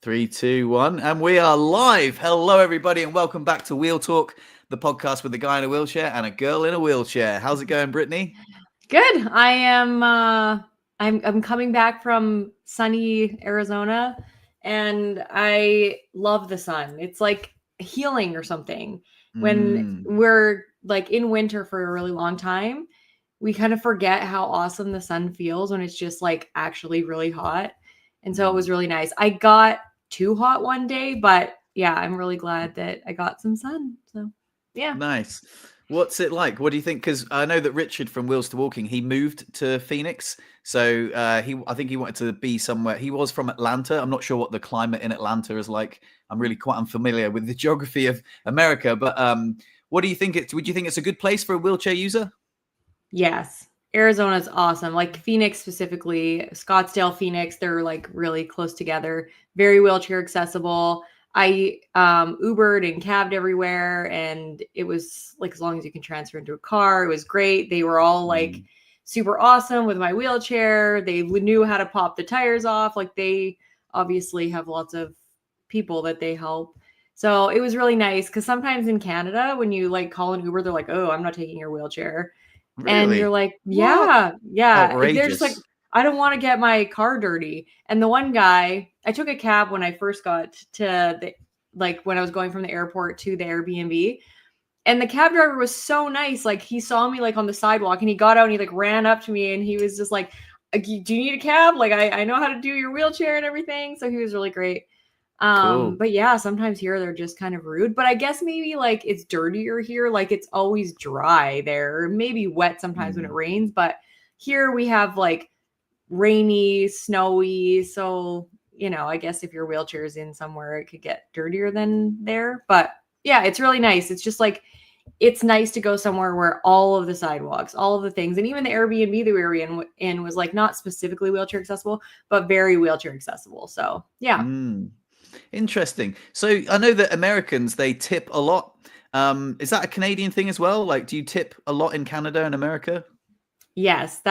Three, two, one, and we are live. Hello, everybody, and welcome back to Wheel Talk, the podcast with a guy in a wheelchair and a girl in a wheelchair. How's it going, Brittney? Good. I am. I'm coming back from sunny Arizona, and I love the sun. It's like healing or something. When we're like in winter for a really long time, we kind of forget how awesome the sun feels when it's just like actually really hot. And so it was really nice. I got too hot one day, but yeah, I'm really glad that I got some sun. So yeah. Nice. What's it like? What do you think? Because I know that Richard from Wheels to Walking, he moved to Phoenix. So I think he wanted to be somewhere. He was from Atlanta. I'm not sure what the climate in Atlanta is like. I'm really quite unfamiliar with the geography of America. But what do you think? Would you think it's a good place for a wheelchair user? Yes. Arizona's awesome. Like Phoenix specifically, Scottsdale, Phoenix, they're like really close together, very wheelchair accessible. I Ubered and cabbed everywhere, and it was like as long as you can transfer into a car, it was great. They were all like super awesome with my wheelchair. They knew how to pop the tires off. Like they obviously have lots of people that they help. So it was really nice because sometimes in Canada, when you like call an Uber, they're like, "Oh, I'm not taking your wheelchair." And you're Really? like, What? yeah. They're just like, Outrageous. I don't want to get my car dirty. And the one guy, I took a cab when I first got to when I was going from the airport to the Airbnb. And the cab driver was so nice. Like he saw me like on the sidewalk and he got out and he like ran up to me and he was just like, do you need a cab? Like I know how to do your wheelchair and everything. So he was really great. Cool. But yeah, sometimes here they're just kind of rude, but I guess maybe like it's dirtier here. Like it's always dry there, maybe wet sometimes when it rains, but here we have like rainy, snowy. So, I guess if your wheelchair is in somewhere, it could get dirtier than there, but yeah, it's really nice. It's just like, it's nice to go somewhere where all of the sidewalks, all of the things, and even the Airbnb that we were in was like not specifically wheelchair accessible, but very wheelchair accessible. So yeah. Interesting. So I know that Americans, they tip a lot. Is that a Canadian thing as well? Like, do you tip a lot in Canada and America? Yes,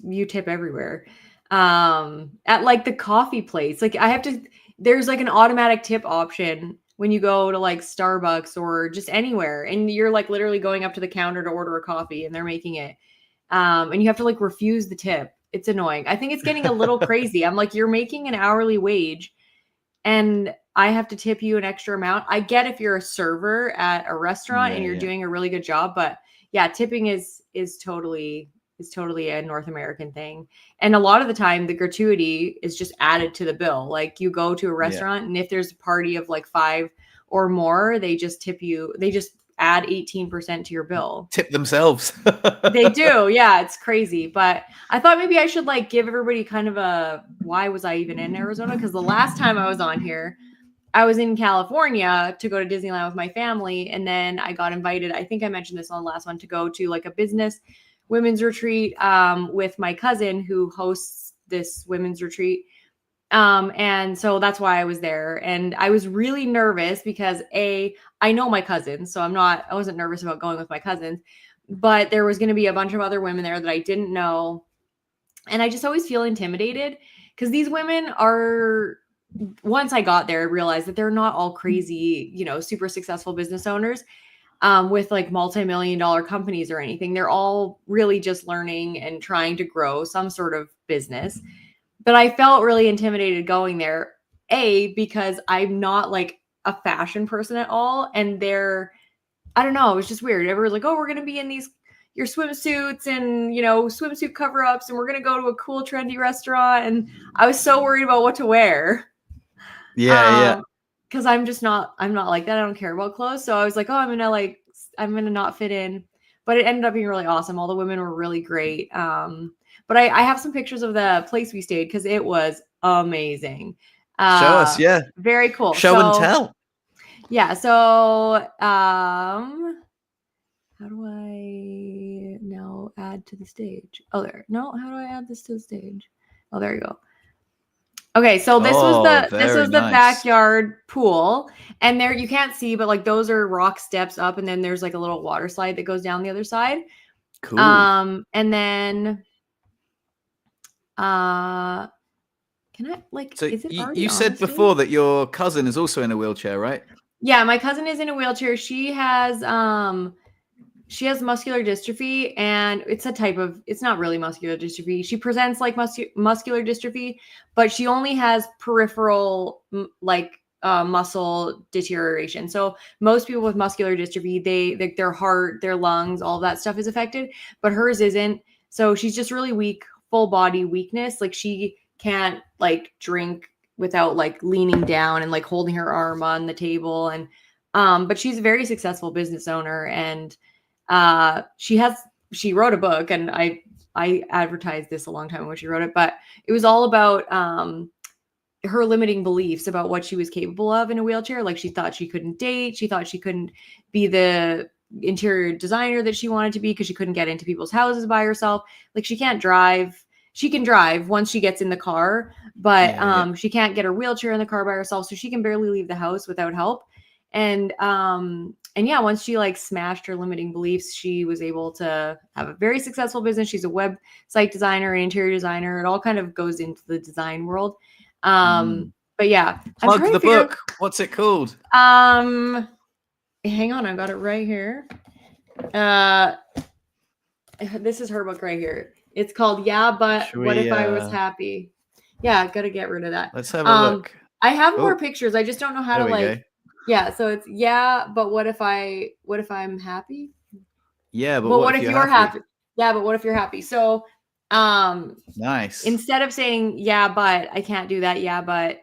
you tip everywhere. At like the coffee place, like there's like an automatic tip option when you go to like Starbucks or just anywhere, and you're like literally going up to the counter to order a coffee and they're making it. And you have to like refuse the tip. It's annoying. I think it's getting a little crazy. I'm like, you're making an hourly wage and I have to tip you an extra amount. I get if you're a server at a restaurant and you're doing a really good job, but yeah, tipping is totally a North American thing. And a lot of the time the gratuity is just added to the bill. Like you go to a restaurant and if there's a party of like 5 or more, they just tip you. They just add 18% to your bill. Tip themselves. They do. Yeah, it's crazy. But I thought maybe I should like give everybody kind of a why was I even in Arizona? Because the last time I was on here, I was in California to go to Disneyland with my family. And then I got invited, I think I mentioned this on the last one, to go to like a business women's retreat with my cousin who hosts this women's retreat. And so that's why I was there. And I was really nervous because I know my cousins. So I wasn't nervous about going with my cousins, but there was going to be a bunch of other women there that I didn't know. And I just always feel intimidated because these women are, once I got there, I realized that they're not all crazy, super successful business owners with like multi-million-dollar companies or anything. They're all really just learning and trying to grow some sort of business. But I felt really intimidated going there, because I'm not like a fashion person at all. And I don't know, it was just weird. Everyone's like, oh, we're going to be in your swimsuits and, swimsuit cover-ups, and we're going to go to a cool, trendy restaurant. And I was so worried about what to wear. Yeah. Because I'm not like that. I don't care about clothes. So I was like, oh, I'm going to not fit in. But it ended up being really awesome. All the women were really great. But I have some pictures of the place we stayed because it was amazing. Show us, yeah. Very cool. Show and tell. Yeah. So how do I now add to the stage? Oh, there. No, how do I add this to the stage? Oh, there you go. Okay, so this was the backyard pool, and there you can't see, but like those are rock steps up, and then there's like a little water slide that goes down the other side. Cool. And then Can I like? So Is it already you on the said screen? before that your cousin is also in a wheelchair, right? Yeah, my cousin is in a wheelchair. She has muscular dystrophy, and it's not really muscular dystrophy. She presents like muscular dystrophy, but she only has peripheral muscle deterioration. So most people with muscular dystrophy, their heart, their lungs, all of that stuff is affected, but hers isn't. So she's just really weak, full body weakness. Like she can't like drink without like leaning down and like holding her arm on the table. And but she's a very successful business owner, and she wrote a book, and I advertised this a long time when she wrote it, but it was all about her limiting beliefs about what she was capable of in a wheelchair. Like she thought she couldn't date, she thought she couldn't be the interior designer that she wanted to be because she couldn't get into people's houses by herself. Like she can't drive. She can drive once she gets in the car, but she can't get her wheelchair in the car by herself, so she can barely leave the house without help. And yeah, once she like smashed her limiting beliefs, she was able to have a very successful business. She's a website designer, an interior designer. It all kind of goes into the design world. But yeah, plug the book. What's it called? Hang on, I got it right here. This is her book right here. It's called Yeah, But What If I Was Happy? Yeah, gotta get rid of that. Let's have a look. I have more pictures. I just don't know how to like. Go. Yeah, so it's but what if I'm happy? Yeah, but what if you're happy? Yeah, but what if you're happy? So nice. Instead of saying yeah, but I can't do that, yeah, but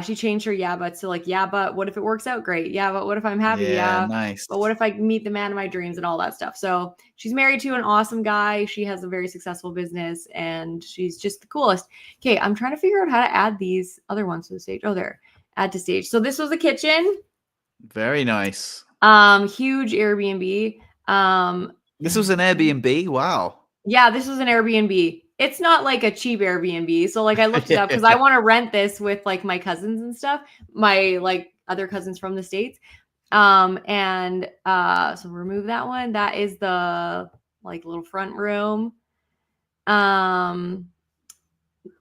she changed her yeah, but to like yeah, but what if it works out great? Yeah, but what if I'm happy? Yeah, nice. But what if I meet the man of my dreams and all that stuff? So she's married to an awesome guy. She has a very successful business, and she's just the coolest. Okay, I'm trying to figure out how to add these other ones to the stage. Oh, there, add to stage. So this was the kitchen. Very nice. Huge Airbnb. This was an Airbnb. Wow. Yeah, this was an Airbnb. It's not like a cheap Airbnb. So like I looked it up because I want to rent this with like my cousins and stuff, my like other cousins from the States. So remove that one. That is the like little front room.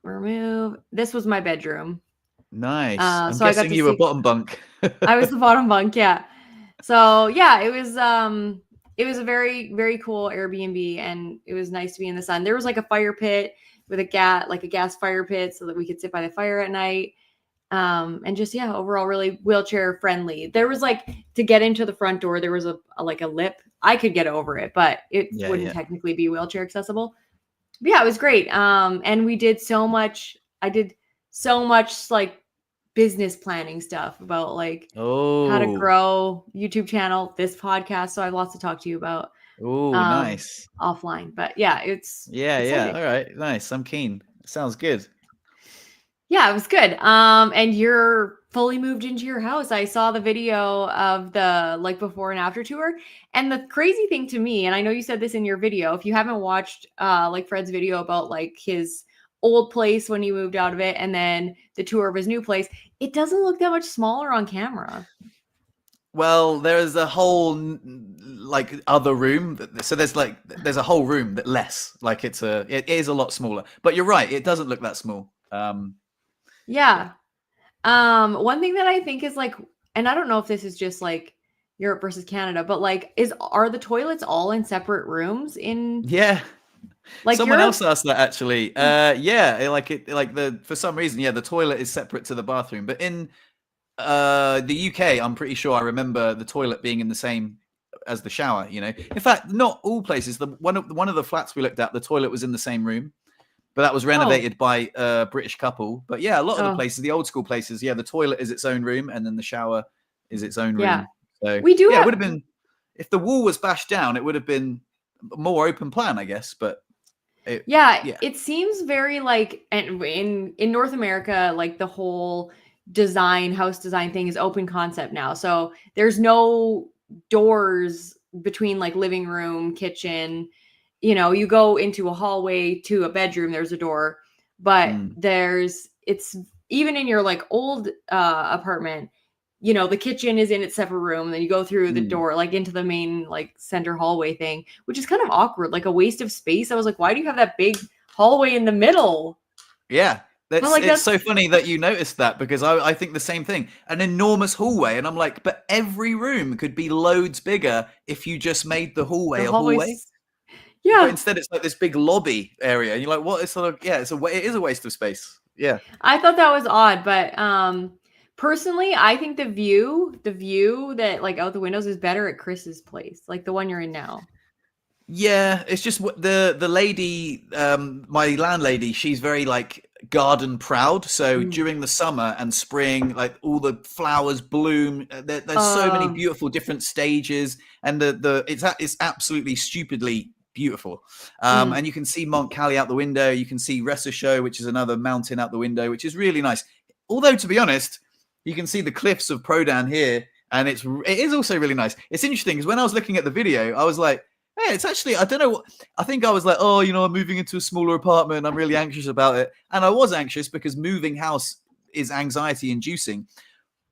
Remove. This was my bedroom. Nice. I'm guessing you were bottom bunk. I was the bottom bunk, yeah. So yeah, it was a very, very cool Airbnb, and it was nice to be in the sun. There was like a fire pit with a gas fire pit so that we could sit by the fire at night. And just overall really wheelchair friendly. There was like to get into the front door, there was a lip. I could get over it, but it wouldn't technically be wheelchair accessible. But yeah, it was great. And we did so much. I did so much like business planning stuff about like how to grow YouTube channel, this podcast. So I have lots to talk to you about. Oh, nice. Offline. But yeah, it's exciting. All right. Nice. I'm keen. Sounds good. Yeah, it was good. And you're fully moved into your house. I saw the video of the like before and after tour. And the crazy thing to me, and I know you said this in your video, if you haven't watched like Fred's video about like his old place when he moved out of it and then the tour of his new place, it doesn't look that much smaller on camera. Well, there's a whole like other room. So there's a whole room that less like it is a lot smaller, but you're right. It doesn't look that small. Yeah. One thing that I think is like, and I don't know if this is just like Europe versus Canada, but like, are the toilets all in separate rooms in? Yeah. Like someone else asked that actually. For some reason, the toilet is separate to the bathroom. But in the UK, I'm pretty sure I remember the toilet being in the same as the shower. You know, in fact, not all places. One of the flats we looked at, the toilet was in the same room, but that was renovated by a British couple. But yeah, a lot of the places, the old school places, the toilet is its own room, and then the shower is its own room. Yeah. So we do. Yeah, it would have been if the wall was bashed down, it would have been more open plan, I guess. But it seems very like, and in North America, like the whole house design thing is open concept now. So there's no doors between like living room, kitchen. You know, you go into a hallway to a bedroom, there's a door, but it's even in your like old apartment, you know, the kitchen is in its separate room. And then you go through the door, like into the main like center hallway thing, which is kind of awkward, like a waste of space. I was like, why do you have that big hallway in the middle? Yeah. But That's like it's that's so funny that you noticed that because I think the same thing. An enormous hallway, and I'm like, but every room could be loads bigger if you just made the hallway the a hallway. hallways. But Yeah. instead, it's like this big lobby area, and you're like, what? It's sort of yeah, it is a waste of space. Yeah, I thought that was odd, but personally, I think the view that like out the windows is better at Chris's place, like the one you're in now. yeah. It's just the lady, my landlady. She's very like garden proud. So Mm. during the summer and spring, like all the flowers bloom. There's so many Um, beautiful different stages, and it's absolutely stupidly beautiful. mm, And you can see Mont Cali out the window. You can see Ressusho, which is another mountain out the window, which is really nice. Although to be honest, you can see the cliffs of Prodan here, and it is also really nice. It's interesting because when I was looking at the video, I was like, hey, it's actually, I don't know what, I think I was like, oh, I'm moving into a smaller apartment. I'm really anxious about it. And I was anxious because moving house is anxiety inducing.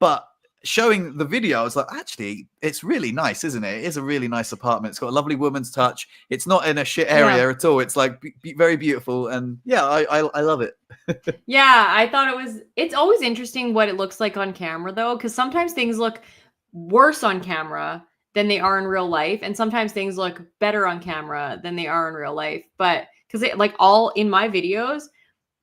But showing the video, I was like, actually, it's really nice, isn't it? It is a really nice apartment. It's got a lovely woman's touch. It's not in a shit yeah. area at all. It's like very beautiful. And yeah, I love it. Yeah, I thought it's always interesting what it looks like on camera though, because sometimes things look worse on camera than they are in real life. And sometimes things look better on camera than they are in real life. But because it like all in my videos,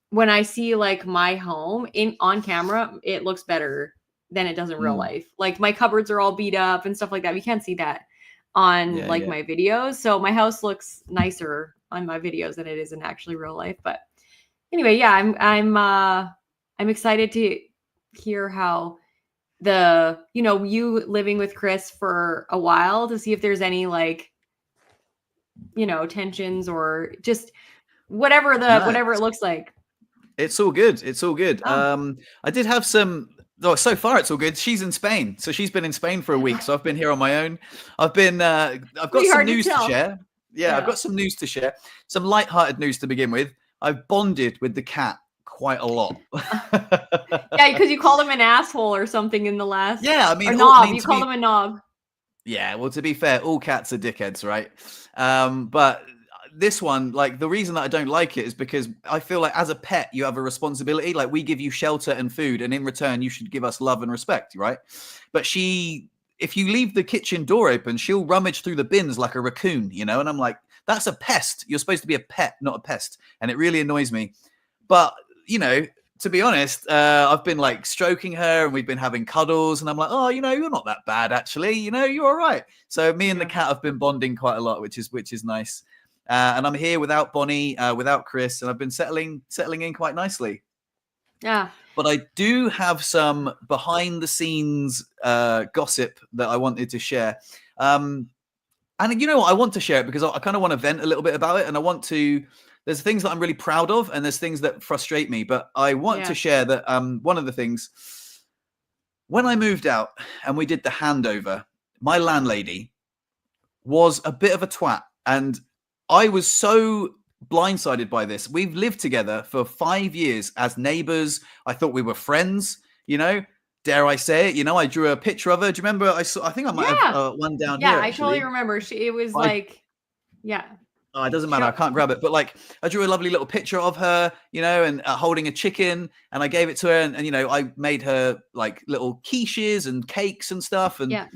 when I see like my home in on camera, it looks better than it does in real Mm, life. Like my cupboards are all beat up and stuff like that. You can't see that on yeah, like yeah. my videos. So my house looks nicer on my videos than it is in actually real life. But anyway, yeah, I'm excited to hear how you living with Chris for a while to see if there's any like, tensions or just No, whatever it looks like. it's all good. It's all good. Oh, I did have some. Oh, so far it's all good. She's in Spain, so she's been in Spain for a week. So I've been here on my own. I've got pretty some hard to news to tell. share. Yeah, I've Yeah. got some news to share. Some light-hearted news to begin with. I've bonded with the cat quite a lot. Yeah, because you called him an asshole or something in the last Yeah, I or mean, knob. You called him a knob. yeah, well, to be fair, all cats are dickheads, right? But this one, like the reason that I don't like it is because I feel like as a pet, you have a responsibility. Like we give you shelter and food, and in return, you should give us love and respect, right? But if you leave the kitchen door open, she'll rummage through the bins like a raccoon, And I'm like, that's a pest. You're supposed to be a pet, not a pest. And it really annoys me. But, to be honest, I've been like stroking her and we've been having cuddles, and I'm like, oh, you're not that bad actually. You're all right. So me and the Yeah. cat have been bonding quite a lot, which is nice. And I'm here without Bonnie, without Chris, and I've been settling in quite nicely. Yeah. But I do have some behind the scenes gossip that I wanted to share. And you know what? I want to share it because I kind of want to vent a little bit about it. And there's things that I'm really proud of and there's things that frustrate me. But I want to Yeah. share that one of the things, when I moved out and we did the handover, my landlady was a bit of a twat. And I was so blindsided by this. We've lived together for 5 years as neighbors. I thought we were friends, dare I say it? I drew a picture of her. Do you remember? I think I might have Yeah. one down Yeah, here I totally actually. remember. It was I like, yeah. Oh, it doesn't matter. I Sure. can't grab it. But like, I drew a lovely little picture of her, and holding a chicken, and I gave it to her, and I made her like little quiches and cakes and stuff, and Yeah.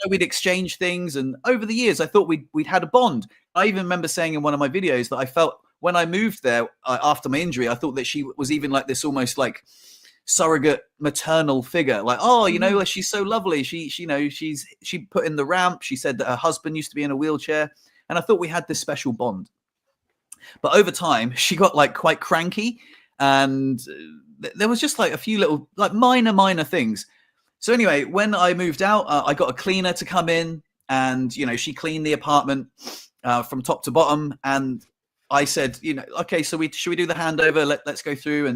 we'd exchange things. And over the years, I thought we'd had a bond. I even remember saying in one of my videos that I felt when I moved there after my injury, I thought that she was even like this almost like surrogate maternal figure. Like, oh, Mhm. she's so lovely. She put in the ramp. She said that her husband used to be in a wheelchair. And I thought we had this special bond. But over time, she got like quite cranky, and there was just like a few little like minor things. So anyway, when I moved out, I got a cleaner to come in, and she cleaned the apartment from top to bottom. And I said, okay, so should we do the handover? Let's go through.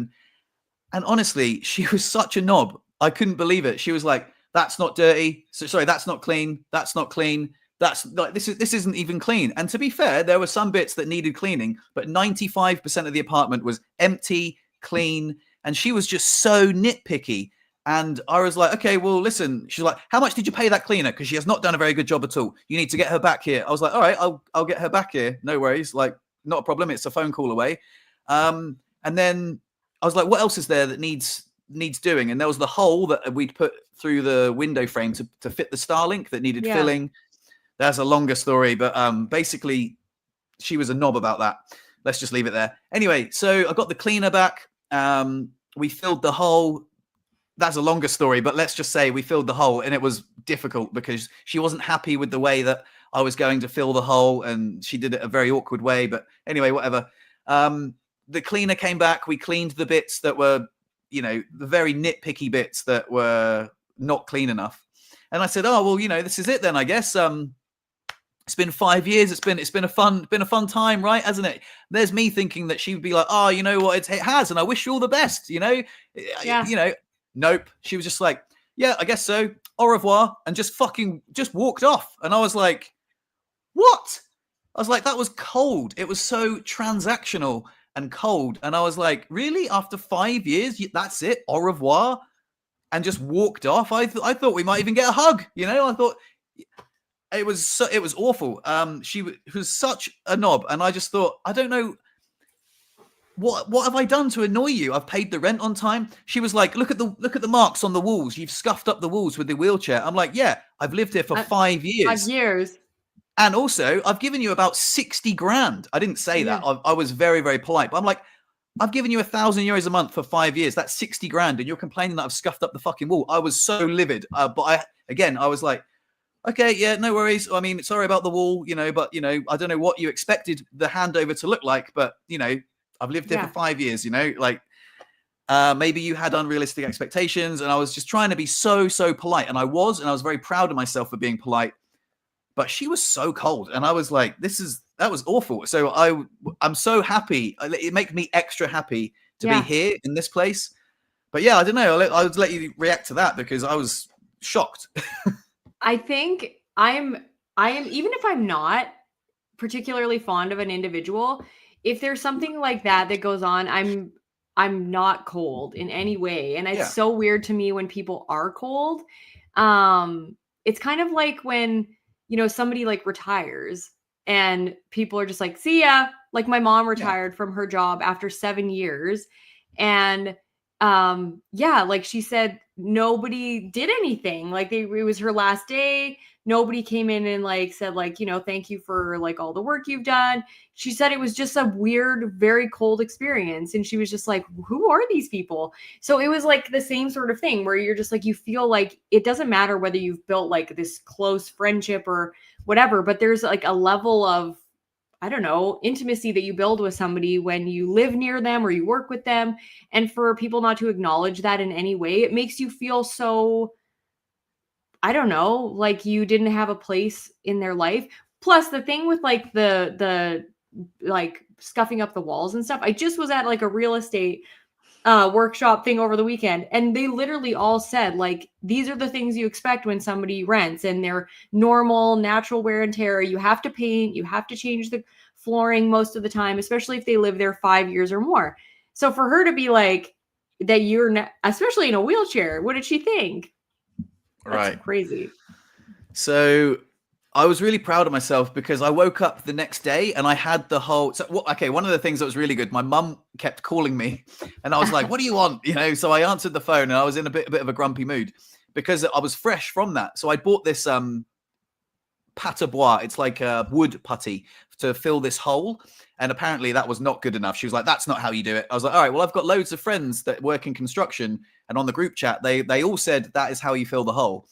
And honestly, she was such a knob. I couldn't believe it. She was like, "That's not dirty. So, sorry, that's not clean. That's not clean. That's like this isn't even clean." And to be fair, there were some bits that needed cleaning, but 95% of the apartment was empty, clean, and she was just so nitpicky. And I was like, "Okay, well, listen." She's like, "How much did you pay that cleaner? Because she has not done a very good job at all. You need to get her back here." I was like, "All right, I'll get her back here. No worries. Like, not a problem. It's a phone call away." And then I was like, what else is there that needs doing? And there was the hole that we'd put through the window frame to fit the Starlink that needed filling. That's a longer story, but basically she was a knob about that. Let's just leave it there. Anyway, so I got the cleaner back. We filled the hole. That's a longer story, but let's just say we filled the hole, and it was difficult because she wasn't happy with the way that I was going to fill the hole, and she did it a very awkward way. But anyway, whatever. The cleaner came back. We cleaned the bits that were, you know, the very nitpicky bits that were not clean enough. And I said, oh, well, you know, this is it then, I guess. It's been 5 years. It's been a fun time, right? Hasn't it? There's me thinking that she would be like, oh, you know what? It has. And I wish you all the best, you know? Yeah. You know, nope. She was just like, yeah, I guess so. Au revoir. And just walked off. And I was like, what? I was like, that was cold. It was so transactional and cold. And I was like, really? After 5 years, that's it? Au revoir? And just walked off. I thought we might even get a hug. You know, I thought it was awful. She was such a knob. And I just thought, I don't know. What have I done to annoy you? I've paid the rent on time. She was like, look at the marks on the walls. You've scuffed up the walls with the wheelchair. I'm like, yeah, I've lived here for 5 years. 5 years. And also, I've given you about 60 grand. I didn't say that. I was very, very polite. But I'm like, I've given you €1,000 a month for 5 years. That's 60 grand. And you're complaining that I've scuffed up the fucking wall. I was so livid. But I was like, okay, yeah, no worries. I mean, sorry about the wall, you know, but, you know, I don't know what you expected the handover to look like. But, you know, I've lived here for 5 years, you know, like maybe you had unrealistic expectations. And I was just trying to be so polite. And I was very proud of myself for being polite. But she was so cold, and I was like, that was awful. So I'm so happy. It makes me extra happy to be here in this place. But yeah, I don't know. I'll let you react to that because I was shocked. I think I am, even if I'm not particularly fond of an individual, if there's something like that goes on, I'm not cold in any way. And it's so weird to me when people are cold. It's kind of like when, you know, somebody like retires and people are just like, see ya. Like my mom retired from her job after 7 years. And like she said, nobody did anything. Like it was her last day. Nobody came in and like said like, you know, thank you for like all the work you've done. She said it was just a weird, very cold experience. And she was just like, who are these people? So it was like the same sort of thing where you're just like, you feel like it doesn't matter whether you've built like this close friendship or whatever, but there's like a level of, I don't know, intimacy that you build with somebody when you live near them or you work with them. And for people not to acknowledge that in any way, it makes you feel so, I don't know, like you didn't have a place in their life. Plus the thing with like the like scuffing up the walls and stuff. I just was at like a real estate workshop thing over the weekend, and they literally all said like, these are the things you expect when somebody rents, and they're normal, natural wear and tear. You have to paint, you have to change the flooring most of the time, especially if they live there 5 years or more. So for her to be like that, especially in a wheelchair, what did she think? That's crazy. So I was really proud of myself because I woke up the next day and I had the whole. One of the things that was really good, my mum kept calling me, and I was like, "What do you want?" You know. So I answered the phone, and I was in a bit of a grumpy mood because I was fresh from that. So I bought this pâte à bois. It's like a wood putty to fill this hole, and apparently that was not good enough. She was like, "That's not how you do it." I was like, "All right, well, I've got loads of friends that work in construction, and on the group chat, they all said that is how you fill the hole."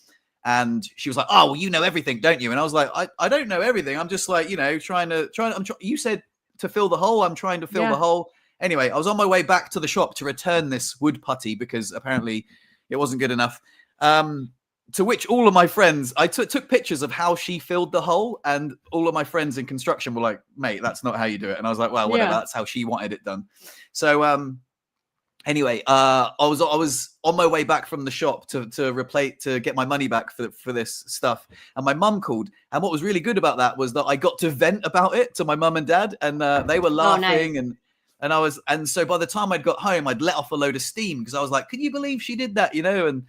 And she was like, "Oh, well, you know everything, don't you?" And I was like, I don't know everything. I'm just like, you know, you said to fill the hole. I'm trying to fill the hole. Anyway, I was on my way back to the shop to return this wood putty because apparently it wasn't good enough. To which all of my friends, I took pictures of how she filled the hole, and all of my friends in construction were like, "Mate, that's not how you do it." And I was like, "Well, whatever. That's how she wanted it done." So, anyway, I was on my way back from the shop to get my money back for this stuff, and my mum called. And what was really good about that was that I got to vent about it to my mum and dad, and they were laughing, and so by the time I'd got home, I'd let off a load of steam because I was like, "Can you believe she did that?" You know, and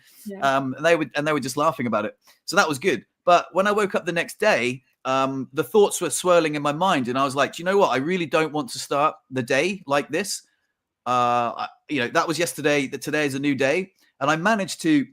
they were just laughing about it. So that was good. But when I woke up the next day, the thoughts were swirling in my mind, and I was like, "Do you know what? I really don't want to start the day like this." that was yesterday, that today is a new day. And I managed to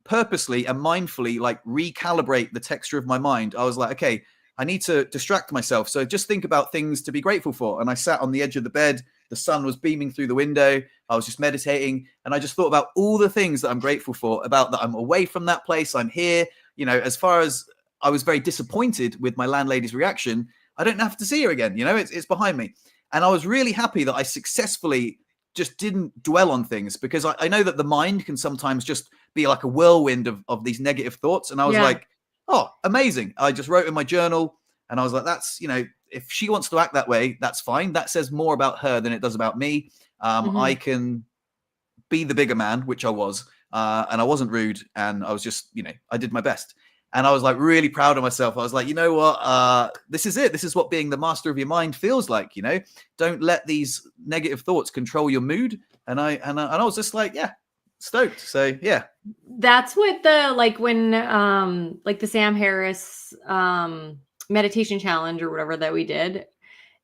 purposely and mindfully like recalibrate the texture of my mind. I was like, okay, I need to distract myself. So just think about things to be grateful for. And I sat on the edge of the bed. The sun was beaming through the window. I was just meditating. And I just thought about all the things that I'm grateful for, about that I'm away from that place. I'm here. As far as I was very disappointed with my landlady's reaction, I don't have to see her again. It's behind me. And I was really happy that I successfully just didn't dwell on things, because I know that the mind can sometimes just be like a whirlwind of these negative thoughts. And I was like, oh, amazing. I just wrote in my journal, and I was like, that's, if she wants to act that way, that's fine. That says more about her than it does about me. I can be the bigger man, which I was, and I wasn't rude. And I was just, I did my best. And I was like really proud of myself. I was like, you know what? This is it. This is what being the master of your mind feels like. Don't let these negative thoughts control your mood. And I was just like, yeah, stoked. So yeah, that's what when the Sam Harris meditation challenge or whatever that we did.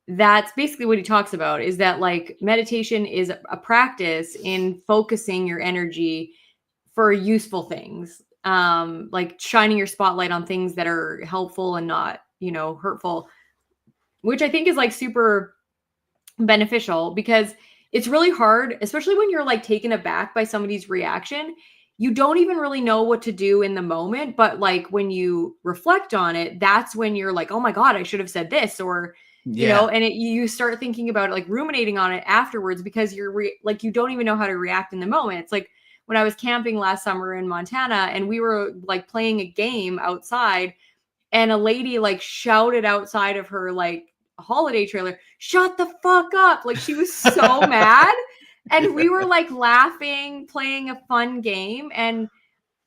That's basically what he talks about, is that like meditation is a practice in focusing your energy for useful things. Like shining your spotlight on things that are helpful and not, hurtful, which I think is like super beneficial, because it's really hard, especially when you're like taken aback by somebody's reaction. You don't even really know what to do in the moment, but like when you reflect on it, that's when you're like, oh my God, I should have said this, or, and you start thinking about it, like ruminating on it afterwards, because you're like, you don't even know how to react in the moment. It's like, when I was camping last summer in Montana, and we were like playing a game outside, and a lady like shouted outside of her like holiday trailer, "Shut the fuck up." Like she was so mad. And we were like laughing, playing a fun game. And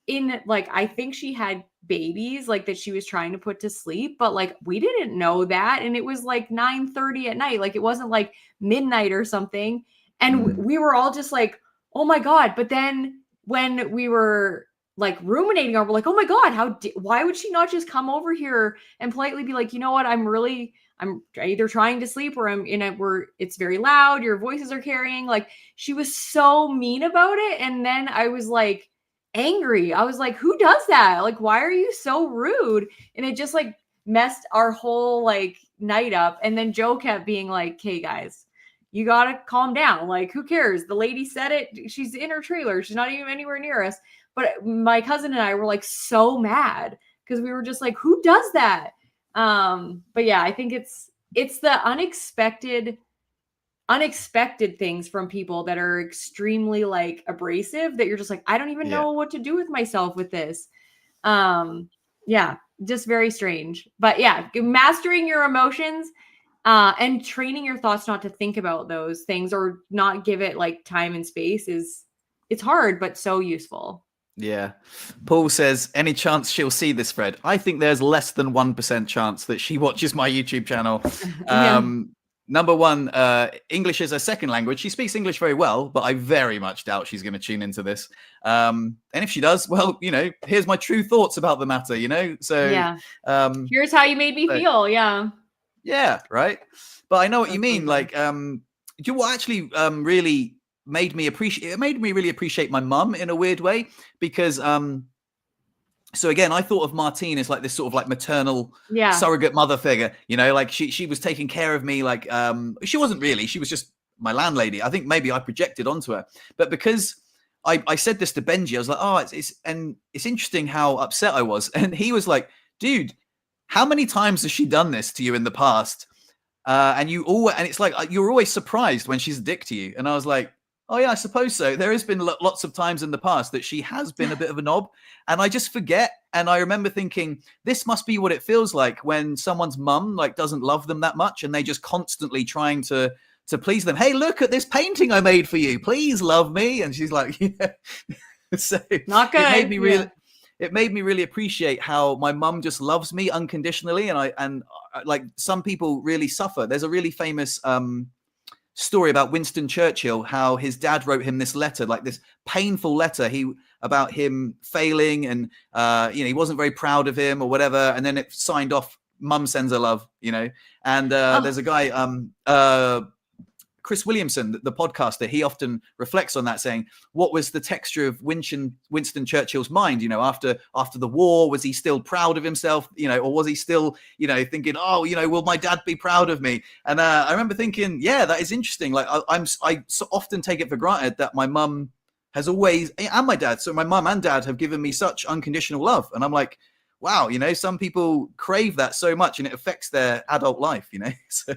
I think she had babies like that she was trying to put to sleep, but like we didn't know that. And it was like 9:30 at night. Like it wasn't like midnight or something. And we were all just like, oh my God. But then when we were like ruminating over, like, oh my God, why would she not just come over here and politely be like, you know what? I'm either trying to sleep, or it's very loud. Your voices are carrying. Like she was so mean about it. And then I was like angry. I was like, who does that? Like, why are you so rude? And it just like messed our whole like night up. And then Joe kept being like, hey guys, you got to calm down. Like, who cares? The lady said it. She's in her trailer. She's not even anywhere near us. But my cousin and I were like so mad, because we were just like, who does that? But yeah, I think it's the unexpected things from people that are extremely like abrasive, that you're just like, I don't even know what to do with myself with this. Yeah, just very strange. But yeah, mastering your emotions, and training your thoughts not to think about those things, or not give it like time and space, it's hard, but so useful. Yeah. Paul says, any chance she'll see this, Fred? I think there's less than 1% chance that she watches my YouTube channel. Number one, English is her second language. She speaks English very well, but I very much doubt she's going to tune into this. And if she does, well, here's my true thoughts about the matter, So yeah. Here's how you made me feel. Yeah. Yeah, right. But I know what you mean. Like, you what actually really made me really appreciate my mum in a weird way, because so again, I thought of Martine as like this sort of like maternal surrogate mother figure, like she was taking care of me. Like, she wasn't really, she was just my landlady. I think maybe I projected onto her, but because I said this to Benji, I was like, oh, it's interesting how upset I was. And he was like, dude, how many times has she done this to you in the past? And it's like, you're always surprised when she's a dick to you. And I was like, oh yeah, I suppose so. There has been lots of times in the past that she has been a bit of a knob, and I just forget. And I remember thinking, this must be what it feels like when someone's mum like doesn't love them that much, and they just constantly trying to please them. Hey, look at this painting I made for you. Please love me. And she's like, yeah. So not good. It made me really appreciate how my mum just loves me unconditionally, and like some people really suffer. There's a really famous story about Winston Churchill, how his dad wrote him this letter, like this painful letter about him failing, and he wasn't very proud of him or whatever, and then it signed off, mum sends her love, and there's a guy Chris Williamson, the podcaster, he often reflects on that, saying, what was the texture of Winston Churchill's mind, after the war? Was he still proud of himself, or was he still, thinking, oh, will my dad be proud of me? And I remember thinking, yeah, that is interesting. Like I so often take it for granted that my mum has always, and my dad, so my mum and dad have given me such unconditional love. And I'm like, wow, some people crave that so much and it affects their adult life, So.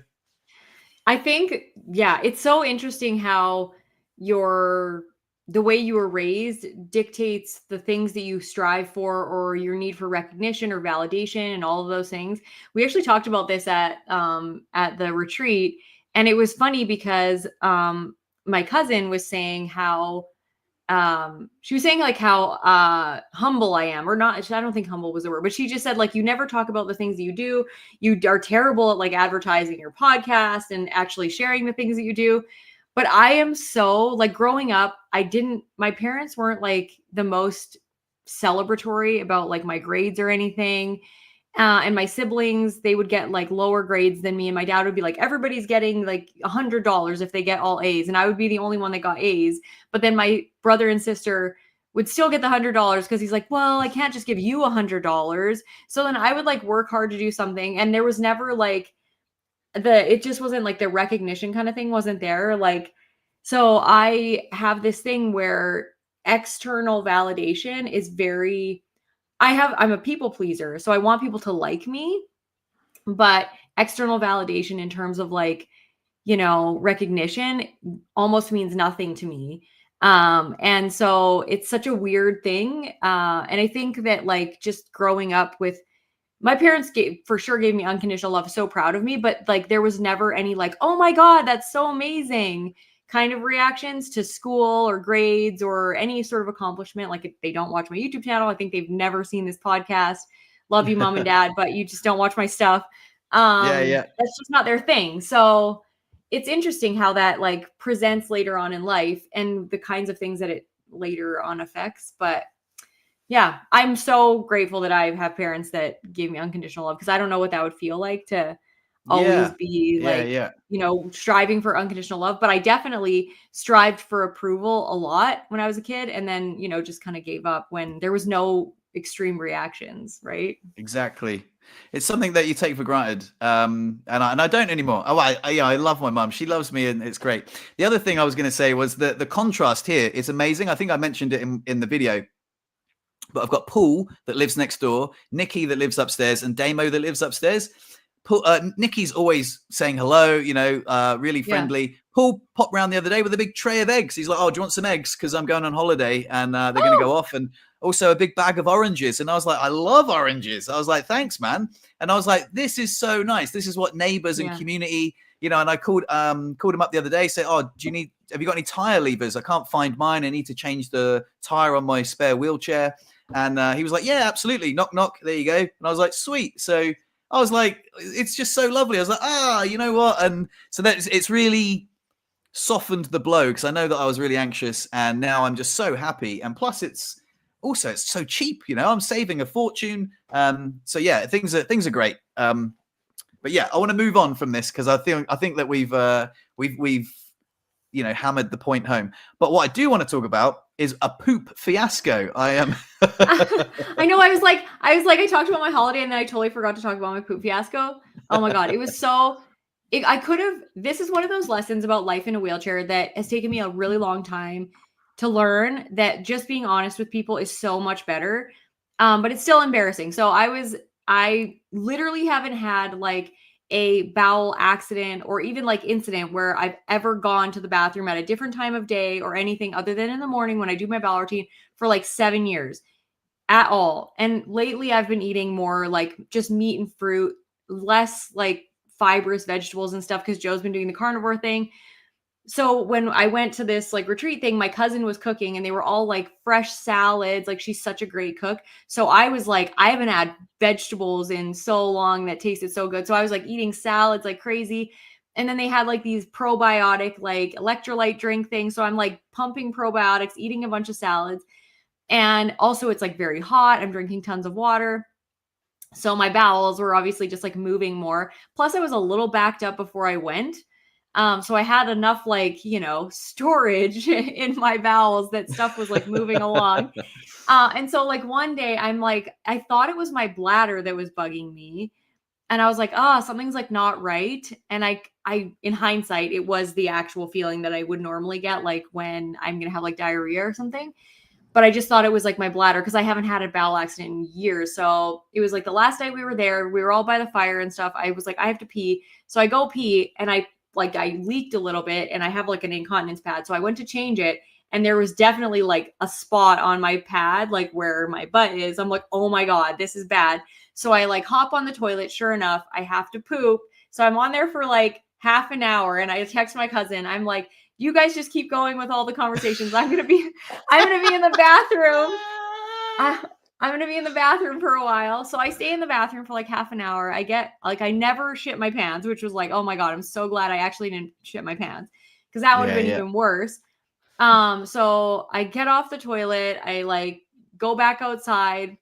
I think, yeah, it's so interesting how the way you were raised dictates the things that you strive for or your need for recognition or validation and all of those things. We actually talked about this at the retreat, and it was funny because my cousin was saying how she was saying like how humble I am, or not. I don't think humble was the word, but she just said like, you never talk about the things that you do. You are terrible at like advertising your podcast and actually sharing the things that you do. But I am so like, growing up, my parents weren't like the most celebratory about like my grades or anything. And my siblings, they would get like lower grades than me. And my dad would be like, everybody's getting like $100 if they get all A's. And I would be the only one that got A's. But then my brother and sister would still get the $100 because he's like, well, I can't just give you $100. So then I would like work hard to do something. And there was never like it just wasn't like the recognition kind of thing wasn't there. Like, so I have this thing where external validation is I'm a people pleaser. So I want people to like me, but external validation in terms of like, recognition almost means nothing to me. And so it's such a weird thing. And I think that like just growing up with my parents for sure gave me unconditional love, so proud of me, but like there was never any like, oh my God, that's so amazing kind of reactions to school or grades or any sort of accomplishment. Like if they don't watch my YouTube channel, I think they've never seen this podcast. Love you, mom and dad, but you just don't watch my stuff. Yeah. That's just not their thing. So it's interesting how that like presents later on in life and the kinds of things that it later on affects. But yeah, I'm so grateful that I have parents that gave me unconditional love, because I don't know what that would feel like to always be like, striving for unconditional love. But I definitely strived for approval a lot when I was a kid, and then, just kind of gave up when there was no extreme reactions, right? Exactly. It's something that you take for granted. And I don't anymore. Oh, I love my mum. She loves me and it's great. The other thing I was going to say was that the contrast here is amazing. I think I mentioned it in the video. But I've got Paul that lives next door, Nikki that lives upstairs, and Damo that lives upstairs. Nikki's always saying hello, really friendly. Yeah. Paul popped round the other day with a big tray of eggs. He's like, oh, do you want some eggs? Because I'm going on holiday and they're going to go off. And also a big bag of oranges. And I was like, I love oranges. I was like, thanks, man. And I was like, this is so nice. This is what neighbors and community, and I called him up the other day, say, oh, have you got any tire levers? I can't find mine. I need to change the tire on my spare wheelchair. And he was like, yeah, absolutely. Knock, knock. There you go. And I was like, sweet. So I was like, it's just so lovely. I was like, you know what? And so it's really softened the blow, because I know that I was really anxious and now I'm just so happy. And plus it's so cheap, I'm saving a fortune. So yeah, things are great. But yeah, I want to move on from this because I think that we've hammered the point home. But what I do want to talk about is a poop fiasco. I am. I know. I was like, I talked about my holiday and then I totally forgot to talk about my poop fiasco. Oh my God. It was so, this is one of those lessons about life in a wheelchair that has taken me a really long time to learn, that just being honest with people is so much better. But it's still embarrassing. So I literally haven't had like a bowel accident or even like incident where I've ever gone to the bathroom at a different time of day or anything other than in the morning when I do my bowel routine for like 7 years at all. And lately I've been eating more like just meat and fruit, less like fibrous vegetables and stuff, because Joe's been doing the carnivore thing. So when I went to this like retreat thing, my cousin was cooking and they were all like fresh salads. Like, she's such a great cook. So I was like, I haven't had vegetables in so long that tasted so good. So I was like eating salads like crazy. And then they had like these probiotic, like electrolyte drink things. So I'm like pumping probiotics, eating a bunch of salads. And also it's like very hot. I'm drinking tons of water. So my bowels were obviously just like moving more. Plus I was a little backed up before I went. So I had enough like, storage in my bowels that stuff was like moving along. And so like one day I'm like, I thought it was my bladder that was bugging me. And I was like, oh, something's like not right. And I, in hindsight, it was the actual feeling that I would normally get, like when I'm going to have like diarrhea or something. But I just thought it was like my bladder because I haven't had a bowel accident in years. So it was like the last night we were there, we were all by the fire and stuff. I was like, I have to pee. So I go pee and I leaked a little bit and I have like an incontinence pad. So I went to change it and there was definitely like a spot on my pad, like where my butt is. I'm like, oh my God, this is bad. So I like hop on the toilet. Sure enough, I have to poop. So I'm on there for like half an hour and I text my cousin. I'm like, you guys just keep going with all the conversations. I'm gonna be in the bathroom. I'm gonna be in the bathroom for a while. So I stay in the bathroom for like half an hour. I never shit my pants, which was like, oh my God, I'm so glad I actually didn't shit my pants because that would have been even worse. So I get off the toilet, I like go back outside,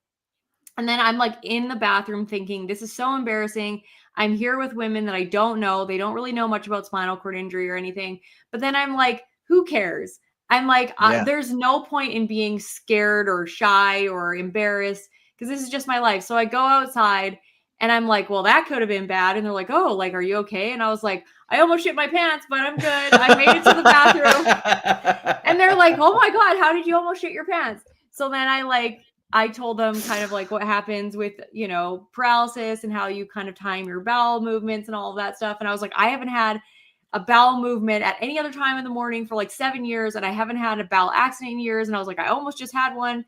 and then I'm like in the bathroom thinking, this is so embarrassing. I'm here with women that I don't know. They don't really know much about spinal cord injury or anything. But then I'm like, who cares? I'm like, there's no point in being scared or shy or embarrassed because this is just my life. So I go outside and I'm like, well, that could have been bad. And they're like, oh, like, are you okay? And I was like, I almost shit my pants, but I'm good. I made it to the bathroom. And they're like, oh my God, how did you almost shit your pants? So then I told them kind of like what happens with, paralysis and how you kind of time your bowel movements and all of that stuff. And I was like, I haven't had a bowel movement at any other time in the morning for like 7 years. And I haven't had a bowel accident in years. And I was like, I almost just had one.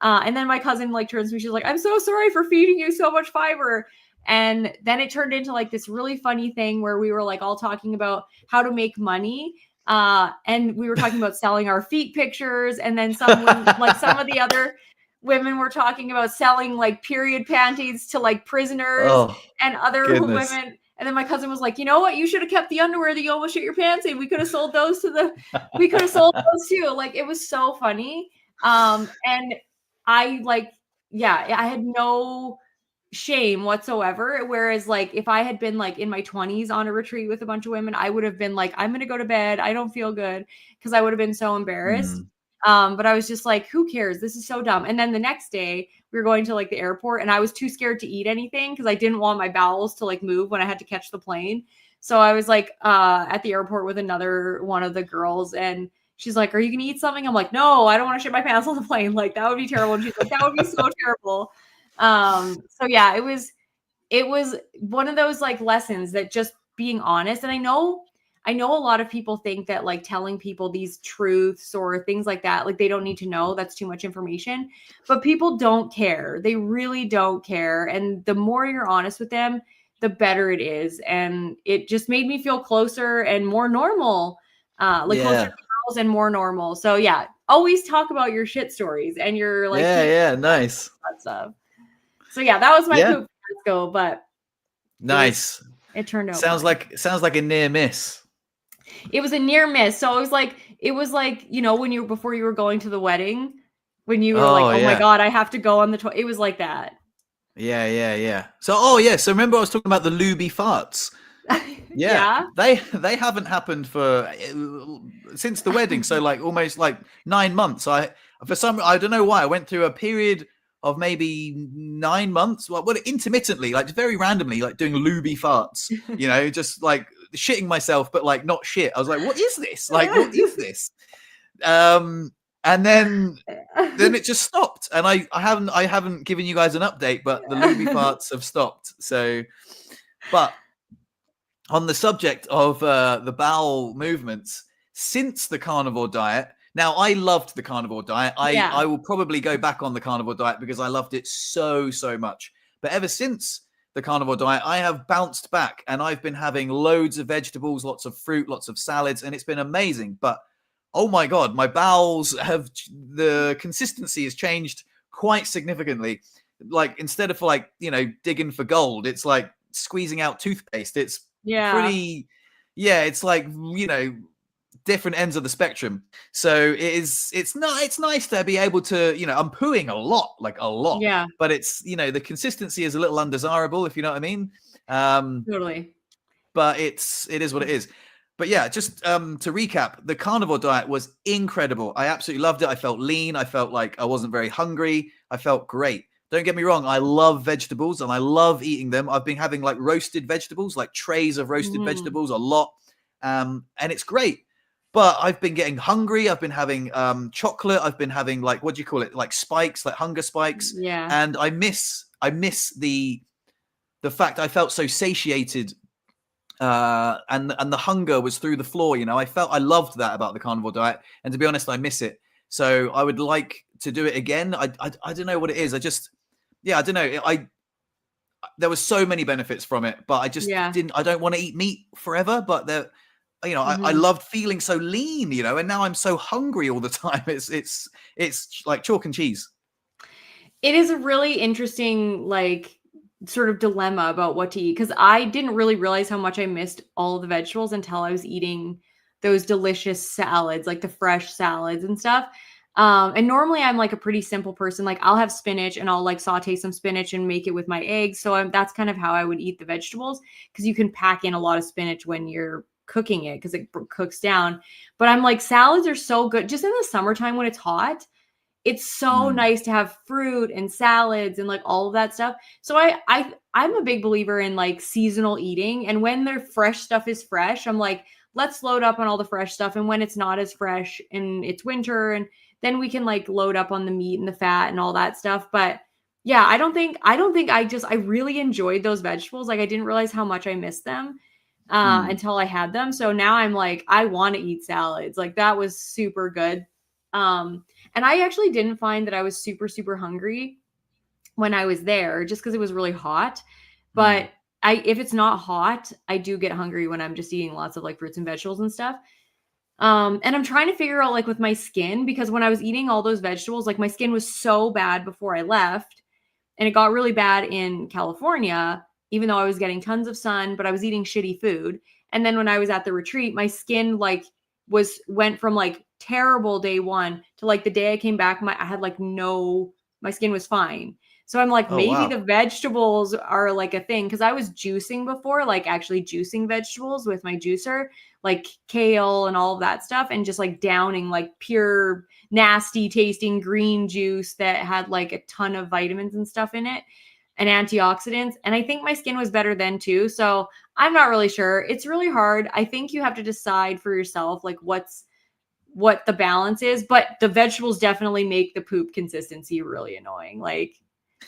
And then my cousin like turns to me, she's like, I'm so sorry for feeding you so much fiber. And then it turned into like this really funny thing where we were like all talking about how to make money. And we were talking about selling our feet pictures. And then some of the other women were talking about selling like period panties to like prisoners and other women. And then my cousin was like, you know what? You should have kept the underwear that you almost shit your pants in. We could have sold those we could have sold those too. Like, it was so funny. And I I had no shame whatsoever. Whereas like, if I had been like in my 20s on a retreat with a bunch of women, I would have been like, I'm going to go to bed. I don't feel good because I would have been so embarrassed. But I was just like, who cares? This is so dumb. And then the next day we were going to like the airport and I was too scared to eat anything because I didn't want my bowels to like move when I had to catch the plane. So I was like at the airport with another one of the girls and she's like, are you going to eat something? I'm like, no, I don't want to shit my pants on the plane. Like, that would be terrible. And she's like, that would be so terrible. So yeah, it was one of those like lessons that just being honest. And I know a lot of people think that like telling people these truths or things like that, like they don't need to know, that's too much information, but people don't care. They really don't care. And the more you're honest with them, the better it is. And it just made me feel closer and more normal, closer to girls and more normal. So yeah, always talk about your shit stories and your like, nice stuff. So yeah, that was my poop fiasco, but nice. It turned out sounds like a near miss. It was a near miss. So it was like, before you were going to the wedding, when you were like, oh my God, I have to go on the toilet. It was like that. Yeah. So, so remember I was talking about the looby farts. Yeah. They haven't happened since the wedding. So like almost like 9 months. I don't know why I went through a period of maybe 9 months. Well, intermittently, like very randomly, like doing looby farts, just like shitting myself, but like not shit. I was like, what is this? Like, what is this? And then it just stopped. And I haven't given you guys an update, but the looby farts have stopped. So, but on the subject of the bowel movements, since the carnivore diet, now I loved the carnivore diet. I will probably go back on the carnivore diet because I loved it so much. But ever since the carnivore diet, I have bounced back and I've been having loads of vegetables, lots of fruit, lots of salads, and it's been amazing. But oh my God, my bowels the consistency has changed quite significantly. Like instead of like, digging for gold, it's like squeezing out toothpaste. It's pretty, it's like, different ends of the spectrum. So it's nice to be able to, I'm pooing a lot, but it's, the consistency is a little undesirable, if you know what I mean. Totally. But it is what it is. But yeah, just to recap, the carnivore diet was incredible. I absolutely loved it. I felt lean. I felt like I wasn't very hungry. I felt great. Don't get me wrong. I love vegetables and I love eating them. I've been having like roasted vegetables, like trays of roasted Mhm. vegetables a lot. And it's great. But I've been getting hungry. I've been having chocolate. I've been having like, what do you call it? Like spikes, like hunger spikes. Yeah. And I miss the fact I felt so satiated, and the hunger was through the floor. I loved that about the carnivore diet, and to be honest, I miss it. So I would like to do it again. I don't know what it is. I don't know. There was so many benefits from it, but I just Yeah. didn't. I don't want to eat meat forever, but I Mhm. loved feeling so lean, and now I'm so hungry all the time. It's like chalk and cheese. It is a really interesting, like, sort of dilemma about what to eat because I didn't really realize how much I missed all the vegetables until I was eating those delicious salads, like the fresh salads and stuff. And normally I'm like a pretty simple person. Like I'll have spinach and I'll like saute some spinach and make it with my eggs. So that's kind of how I would eat the vegetables because you can pack in a lot of spinach when you're cooking it because it cooks down. But I'm like, salads are so good just in the summertime when it's hot. It's so Mm, nice to have fruit and salads and like all of that stuff. So I'm a big believer in like seasonal eating, and when their fresh stuff is fresh, I'm like, let's load up on all the fresh stuff, and when it's not as fresh and it's winter, and then we can like load up on the meat and the fat and all that stuff. But yeah, I don't think I really enjoyed those vegetables. Like I didn't realize how much I missed them mm, until I had them. So now I'm like, I want to eat salads. Like that was super good. And I actually didn't find that I was super, super hungry when I was there just because it was really hot. mm. But if it's not hot, I do get hungry when I'm just eating lots of like fruits and vegetables and stuff. And I'm trying to figure out like with my skin because when I was eating all those vegetables, like my skin was so bad before I left, and it got really bad in California, even though I was getting tons of sun, but I was eating shitty food. And then when I was at the retreat, my skin like went from like terrible day one to like the day I came back, I had like no, my skin was fine. So I'm like, Oh maybe wow. the vegetables are like a thing because I was juicing before, like actually juicing vegetables with my juicer, like kale and all of that stuff, and just like downing like pure nasty tasting green juice that had like a ton of vitamins and stuff in it and antioxidants. And I think my skin was better then too. So I'm not really sure. It's really hard. I think you have to decide for yourself like what the balance is, but the vegetables definitely make the poop consistency really annoying. Like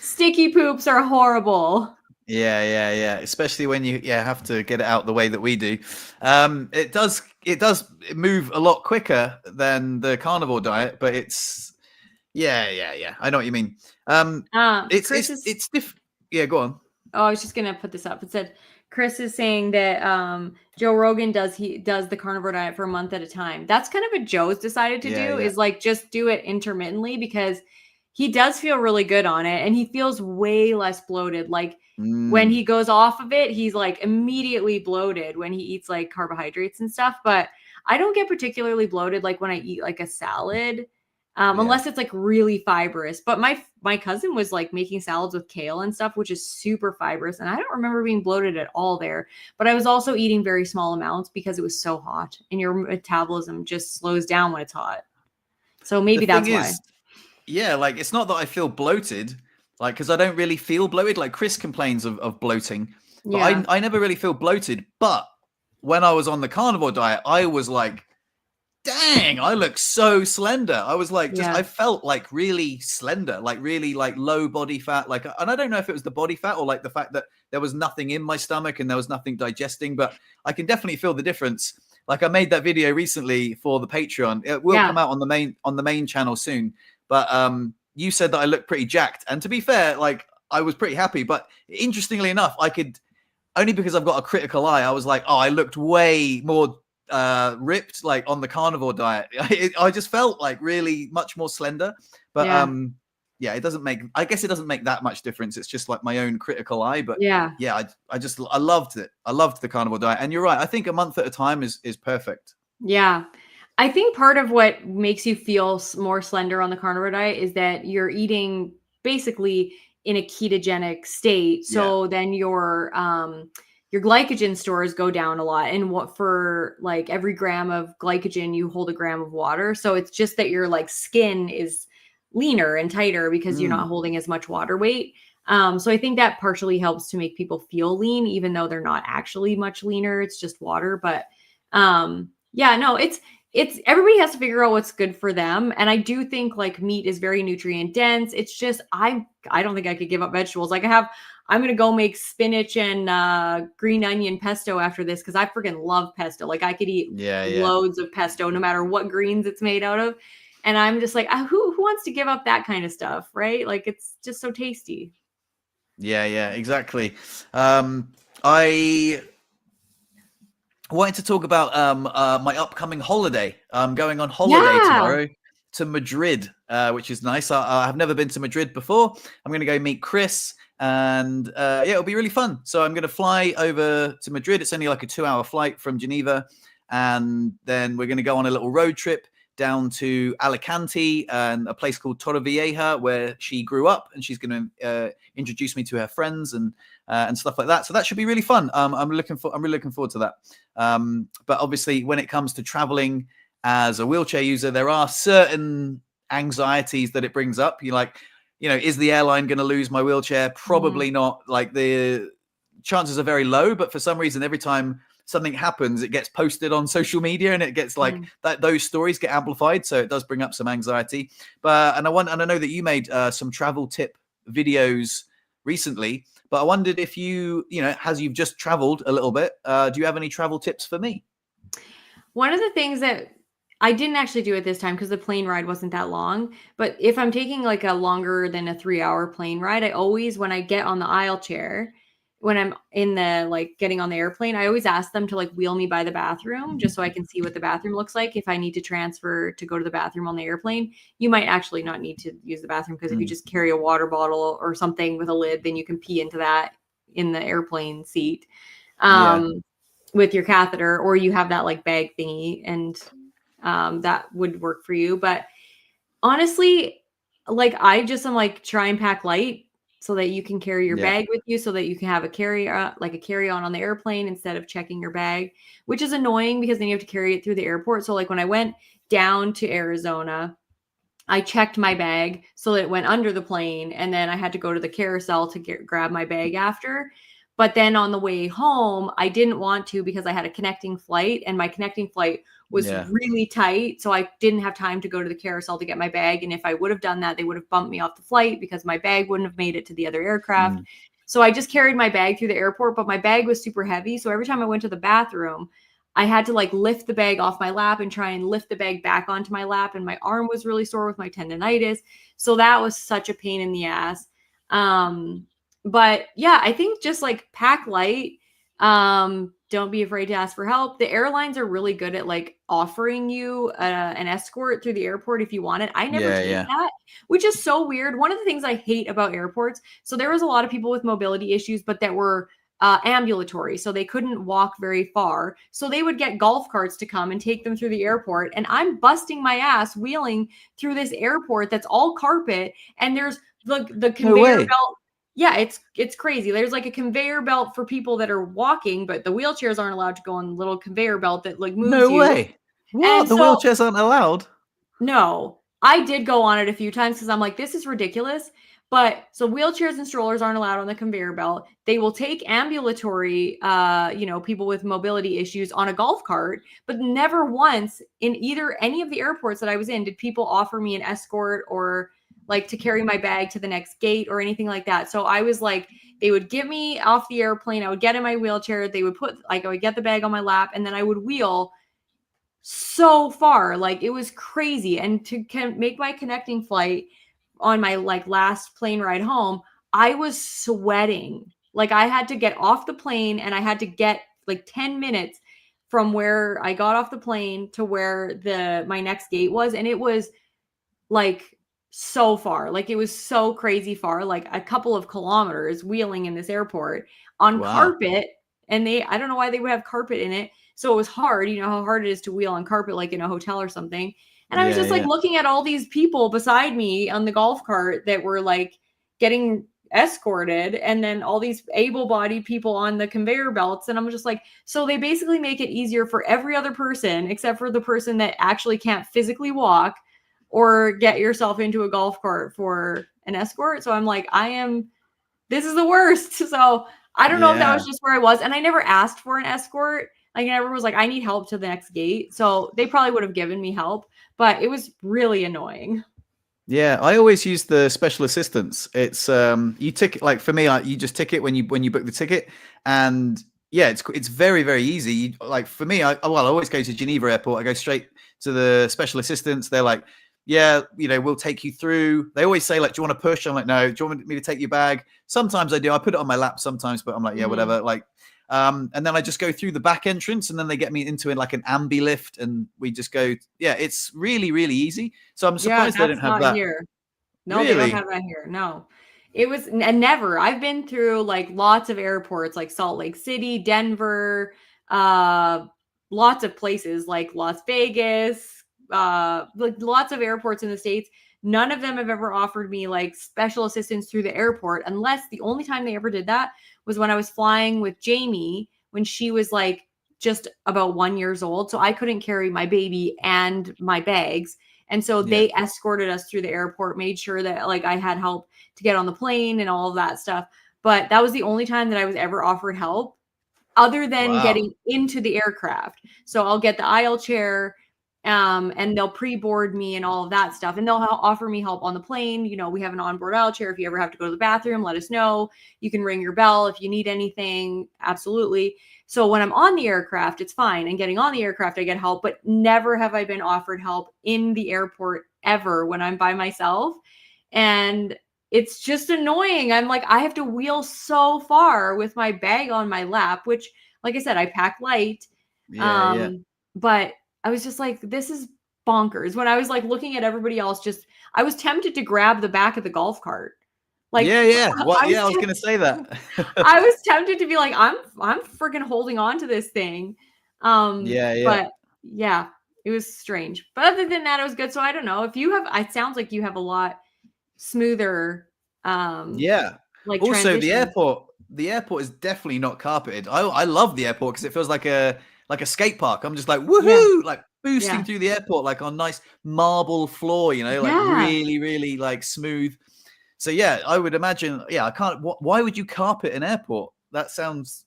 sticky poops are horrible. Yeah. Especially when you have to get it out the way that we do. It does move a lot quicker than the carnivore diet, but it's yeah. I know what you mean. It's Chris it's is it's diff. Yeah, go on. Oh, I was just gonna put this up. It said Chris is saying that Joe Rogan does the carnivore diet for a month at a time. That's kind of what Joe's decided to Yeah, do yeah. is like just do it intermittently because he does feel really good on it and he feels way less bloated. Like when he Mm, goes off of it, he's like immediately bloated when he eats like carbohydrates and stuff. But I don't get particularly bloated like when I eat like a salad yeah. unless it's like really fibrous. But my cousin was like making salads with kale and stuff, which is super fibrous, and I don't remember being bloated at all there. But I was also eating very small amounts because it was so hot, and your metabolism just slows down when it's hot. So The maybe thing that's is, why. yeah, like it's not that I feel bloated, like because I don't really feel bloated. Like Chris complains of bloating, but I Yeah, I never really feel bloated. But when I was on the carnivore diet, I was like, dang, I look so slender. I was like, I yeah, felt like really slender, like really like low body fat. Like, and I don't know if it was the body fat or like the fact that there was nothing in my stomach and there was nothing digesting, but I can definitely feel the difference. Like I made that video recently for the Patreon. It will come yeah, out on the main channel soon. But you said that I look pretty jacked. And to be fair, like I was pretty happy. But interestingly enough, I could only because I've got a critical eye, I was like, oh, I looked way more ripped like on the carnivore diet. I just felt like really much more slender. But yeah, yeah, I guess it doesn't make that much difference. It's just like my own critical eye. But yeah, yeah, I loved it. I loved the carnivore diet. And you're right. I think a month at a time is perfect. yeah. I think part of what makes you feel more slender on the carnivore diet is that you're eating basically in a ketogenic state. Yeah. So then your glycogen stores go down a lot. And what for like every gram of glycogen, you hold a gram of water. So it's just that your like skin is leaner and tighter because you're not holding as much water weight. So I think that partially helps to make people feel lean, even though they're not actually much leaner. It's just water. But yeah, no, it's everybody has to figure out what's good for them. And I do think like meat is very nutrient dense. It's just I don't think I could give up vegetables. Like I'm gonna go make spinach and green onion pesto after this because I freaking love pesto. Like I could eat loads of pesto no matter what greens it's made out of. And I'm just like, who wants to give up that kind of stuff, right? Like it's just so tasty. Yeah, exactly. I wanted to talk about my upcoming holiday. I'm going on holiday tomorrow to Madrid, which is nice. I have never been to Madrid before. I'm going to go meet Chris, and yeah, it'll be really fun. So I'm going to fly over to Madrid. It's only like a 2-hour flight from Geneva, and then we're going to go on a little road trip down to Alicante and a place called Torrevieja where she grew up, and she's going to introduce me to her friends and stuff like that. So that should be really fun. I'm really looking forward to that. But obviously, when it comes to traveling as a wheelchair user, there are certain anxieties that it brings up. You're like, is the airline going to lose my wheelchair? Probably not. Like the chances are very low, but for some reason, every time something happens, it gets posted on social media, and it gets like that. Those stories get amplified, so it does bring up some anxiety. But I know that you made some travel tip videos recently. But I wondered if you've just traveled a little bit. Do you have any travel tips for me? One of the things that I didn't actually do it this time because the plane ride wasn't that long. But if I'm taking like a longer than a 3-hour plane ride, I always, when I get on the aisle chair, when I'm in the like getting on the airplane, I always ask them to like wheel me by the bathroom just so I can see what the bathroom looks like. If I need to transfer to go to the bathroom on the airplane, you might actually not need to use the bathroom because if you just carry a water bottle or something with a lid, then you can pee into that in the airplane seat with your catheter, or you have that like bag thingy, and that would work for you. But honestly, like I just am like try and pack light so that you can carry your bag with you, so that you can have a carry-on on the airplane instead of checking your bag, which is annoying because then you have to carry it through the airport. So like when I went down to Arizona, I checked my bag so that it went under the plane, and then I had to go to the carousel to grab my bag after. But then on the way home, I didn't want to because I had a connecting flight, and my connecting flight was really tight. So I didn't have time to go to the carousel to get my bag. And if I would have done that, they would have bumped me off the flight because my bag wouldn't have made it to the other aircraft. So I just carried my bag through the airport, but my bag was super heavy. So every time I went to the bathroom, I had to like lift the bag off my lap and try and lift the bag back onto my lap. And my arm was really sore with my tendonitis. So that was such a pain in the ass. But yeah, I think just like pack light. Don't be afraid to ask for help. The airlines are really good at like offering you an escort through the airport if you want it. I never did that, which is so weird. One of the things I hate about airports. So there was a lot of people with mobility issues, but that were ambulatory. So they couldn't walk very far. So they would get golf carts to come and take them through the airport. And I'm busting my ass wheeling through this airport that's all carpet. And there's the conveyor belt. Yeah, it's crazy. There's like a conveyor belt for people that are walking, but the wheelchairs aren't allowed to go on the little conveyor belt that like moves you. No way. What? And the wheelchairs aren't allowed? No. I did go on it a few times because I'm like, this is ridiculous. But so wheelchairs and strollers aren't allowed on the conveyor belt. They will take ambulatory, people with mobility issues on a golf cart, but never once in any of the airports that I was in did people offer me an escort or like to carry my bag to the next gate or anything like that. So I was like, they would get me off the airplane. I would get in my wheelchair. They would I would get the bag on my lap, and then I would wheel so far. Like it was crazy. And to make my connecting flight on my like last plane ride home, I was sweating. Like I had to get off the plane, and I had to get like 10 minutes from where I got off the plane to where my next gate was. And it was like so far, like it was so crazy far, like a couple of kilometers wheeling in this airport on carpet. And I don't know why they would have carpet in it. So it was hard. You know how hard it is to wheel on carpet, like in a hotel or something. And I was just like looking at all these people beside me on the golf cart that were like getting escorted, and then all these able-bodied people on the conveyor belts, and I'm just like, so they basically make it easier for every other person except for the person that actually can't physically walk or get yourself into a golf cart for an escort. So I'm like, this is the worst. So I don't know if that was just where I was, and I never asked for an escort. Like, I never was like, I need help to the next gate. So they probably would have given me help, but it was really annoying. Yeah, I always use the special assistants. It's you ticket, like for me, you just ticket when you book the ticket, and yeah, it's very very easy. Like for me, I always go to Geneva Airport. I go straight to the special assistants. They're like, yeah, we'll take you through. They always say like, do you want to push? I'm like, no. Do you want me to take your bag? Sometimes I do. I put it on my lap sometimes, but I'm like, yeah, whatever. Like, and then I just go through the back entrance, and then they get me into like an ambi lift, and we just go. Yeah, it's really really easy. So I'm surprised they don't have that here. No, really? They don't have that here. No, it was never. I've been through like lots of airports, like Salt Lake City, Denver, lots of places like Las Vegas, like lots of airports in the States. None of them have ever offered me like special assistance through the airport, unless the only time they ever did that was when I was flying with Jamie when she was like just about 1 year old. So I couldn't carry my baby and my bags. And so they escorted us through the airport, made sure that like I had help to get on the plane and all of that stuff. But that was the only time that I was ever offered help other than getting into the aircraft. So I'll get the aisle chair, and they'll pre-board me and all of that stuff. And they'll offer me help on the plane. We have an onboard aisle chair. If you ever have to go to the bathroom, let us know. You can ring your bell if you need anything. Absolutely. So when I'm on the aircraft, it's fine. And getting on the aircraft, I get help, but never have I been offered help in the airport ever when I'm by myself. And it's just annoying. I'm like, I have to wheel so far with my bag on my lap, which, like I said, I pack light. But I was just like, this is bonkers. When I was like looking at everybody else, I was tempted to grab the back of the golf cart. Like, I was gonna say that. I was tempted to be like, I'm freaking holding on to this thing. But yeah, it was strange. But other than that, it was good. So I don't know if it sounds like you have a lot smoother. Like also transition. the airport is definitely not carpeted. I love the airport because it feels like a skate park. I'm just like woohoo, like boosting through the airport, like on nice marble floor, like really really like smooth. So yeah, I would imagine. Yeah, I can't. Why would you carpet an airport? That sounds.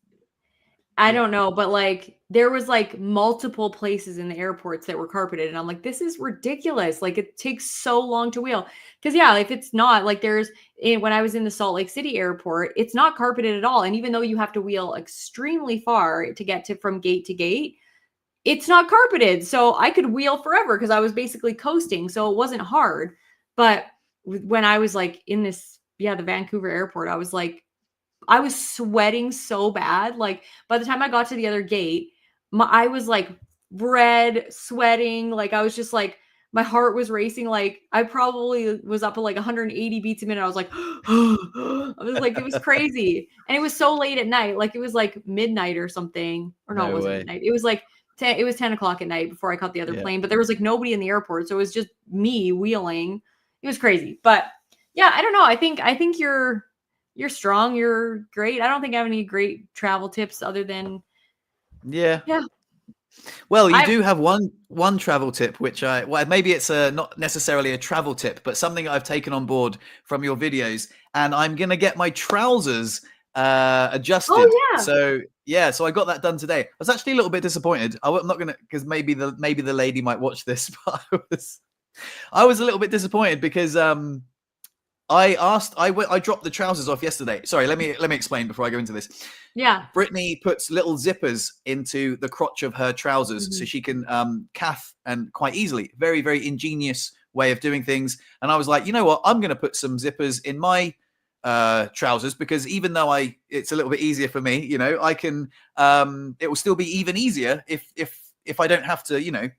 I don't know, but like there was like multiple places in the airports that were carpeted, and I'm like, this is ridiculous. Like it takes so long to wheel. Because if it's not like when I was in the Salt Lake City airport, it's not carpeted at all. And even though you have to wheel extremely far to get from gate to gate, it's not carpeted. So I could wheel forever because I was basically coasting. So it wasn't hard. But when I was like in the Vancouver airport, I was sweating so bad. Like by the time I got to the other gate, I was like red, sweating. Like I was just like, my heart was racing. Like I probably was up at like 180 beats a minute. I was like, I was like, it was crazy. And it was so late at night. Like it was like midnight or something. Or no, it wasn't midnight. It was like, it was 10 o'clock at night before I caught the other plane, but there was like nobody in the airport. So it was just me wheeling. It was crazy. But yeah, I don't know. I think you're strong. You're great. I don't think I have any great travel tips other than yeah. Well, you do have one travel tip, which maybe it's not necessarily a travel tip, but something I've taken on board from your videos, and I'm gonna get my trousers adjusted. Oh yeah. So I got that done today. I was actually a little bit disappointed. I'm not gonna, because maybe the lady might watch this, but I was a little bit disappointed because I dropped the trousers off yesterday. Sorry, let me explain before I go into this. Yeah. Brittney puts little zippers into the crotch of her trousers so she can calf and quite easily. Very, very ingenious way of doing things. And I was like, you know what? I'm going to put some zippers in my trousers, because even though it's a little bit easier for me, I can. It will still be even easier if I don't have to,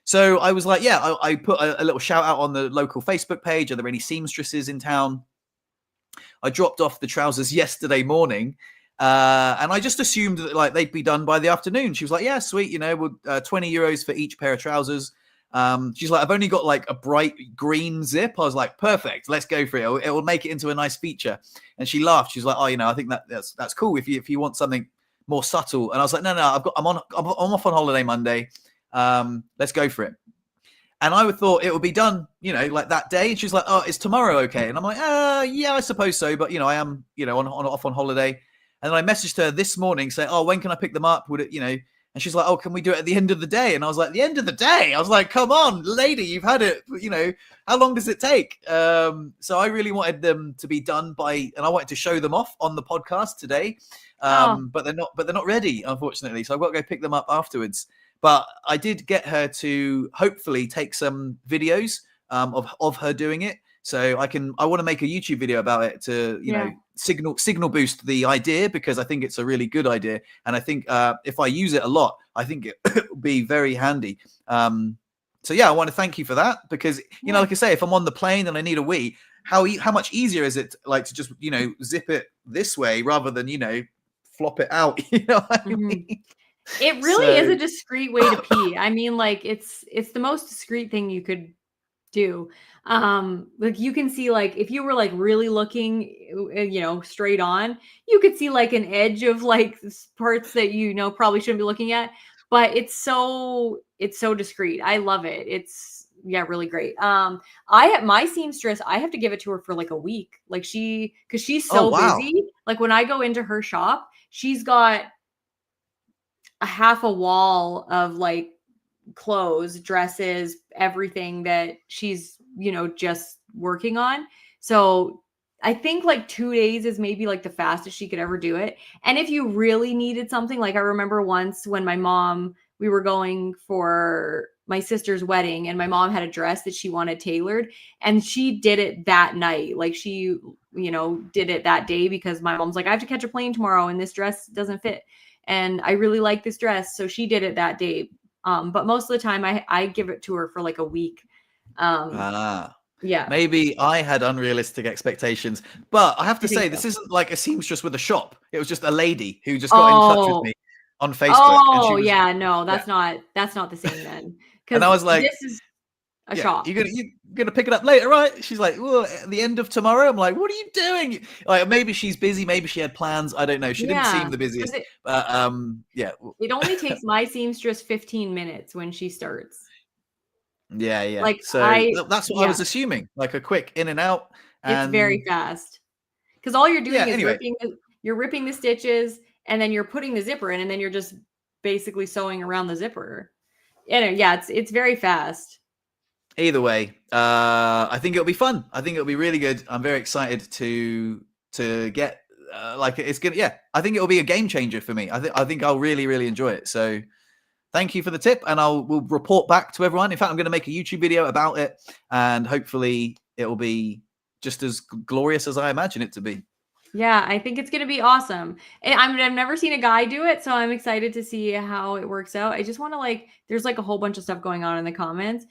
So I was like, I put a little shout out on the local Facebook page. Are there any seamstresses in town? I dropped off the trousers yesterday morning, and I just assumed that like they'd be done by the afternoon. She was like, yeah, sweet. We'll, 20 euros for each pair of trousers. She's like, I've only got like a bright green zip. I was like, perfect, let's go for it. It will make it into a nice feature. And she laughed. She's like, oh, I think that's cool if you want something more subtle. And I was like, no, I'm off on holiday Monday. Let's go for it. And I would thought it would be done, like that day. She's like, oh, is tomorrow okay? And I'm like, yeah, I suppose so. But, I am, off on holiday. And then I messaged her this morning saying, oh, when can I pick them up? Would it, and she's like, oh, can we do it at the end of the day? And I was like, the end of the day? I was like, come on, lady, you've had it, how long does it take? So I really wanted them to be done and I wanted to show them off on the podcast today. But they're not ready, unfortunately. So I've got to go pick them up afterwards. But I did get her to hopefully take some videos of her doing it. So I want to make a YouTube video about it to, signal boost the idea, because I think it's a really good idea. And I think if I use it a lot, I think it will be very handy. So yeah, I want to thank you for that, because, like I say, if I'm on the plane and I need a wee, how much easier is it like to just, zip it this way rather than, flop it out? You know what I mean? It really is a discreet way to pee. I mean, like it's the most discreet thing you could do. Like you can see, like if you were like really looking, straight on, you could see like an edge of like parts that probably shouldn't be looking at. But it's so discreet. I love it. It's really great. My seamstress, I have to give it to her for like a week. Like because she's so busy. Like when I go into her shop, she's got a half a wall of like clothes, dresses, everything that she's, just working on. So I think like 2 days is maybe like the fastest she could ever do it. And if you really needed something, like I remember once when we were going for my sister's wedding and my mom had a dress that she wanted tailored and she did it that night. Like she, did it that day because my mom's like, I have to catch a plane tomorrow and this dress doesn't fit. And I really like this dress. So she did it that day. But most of the time I give it to her for like a week. Yeah. Maybe I had unrealistic expectations, but I have to say, this isn't like a seamstress with a shop. It was just a lady who just got in touch with me on Facebook. Oh, yeah. No, that's not the same then. And I was like, this is a shop. You're gonna pick it up later, right? She's like, well, at the end of tomorrow. I'm like, what are you doing? Like, maybe she's busy, maybe she had plans. I don't know. She didn't seem the busiest. It only takes my seamstress 15 minutes when she starts. Yeah. Like so that's what I was assuming. Like a quick in and out. It's very fast. Because all you're doing is ripping the stitches and then you're putting the zipper in and then you're just basically sewing around the zipper. And it's very fast. Either way, I think it'll be fun. I think it'll be really good. I'm very excited to get it's gonna. Yeah, I think it'll be a game changer for me. I think I'll really, really enjoy it. So thank you for the tip, and we'll report back to everyone. In fact, I'm going to make a YouTube video about it, and hopefully it will be just as glorious as I imagine it to be. Yeah, I think it's going to be awesome. And I've never seen a guy do it, so I'm excited to see how it works out. I just want to there's like a whole bunch of stuff going on in the comments.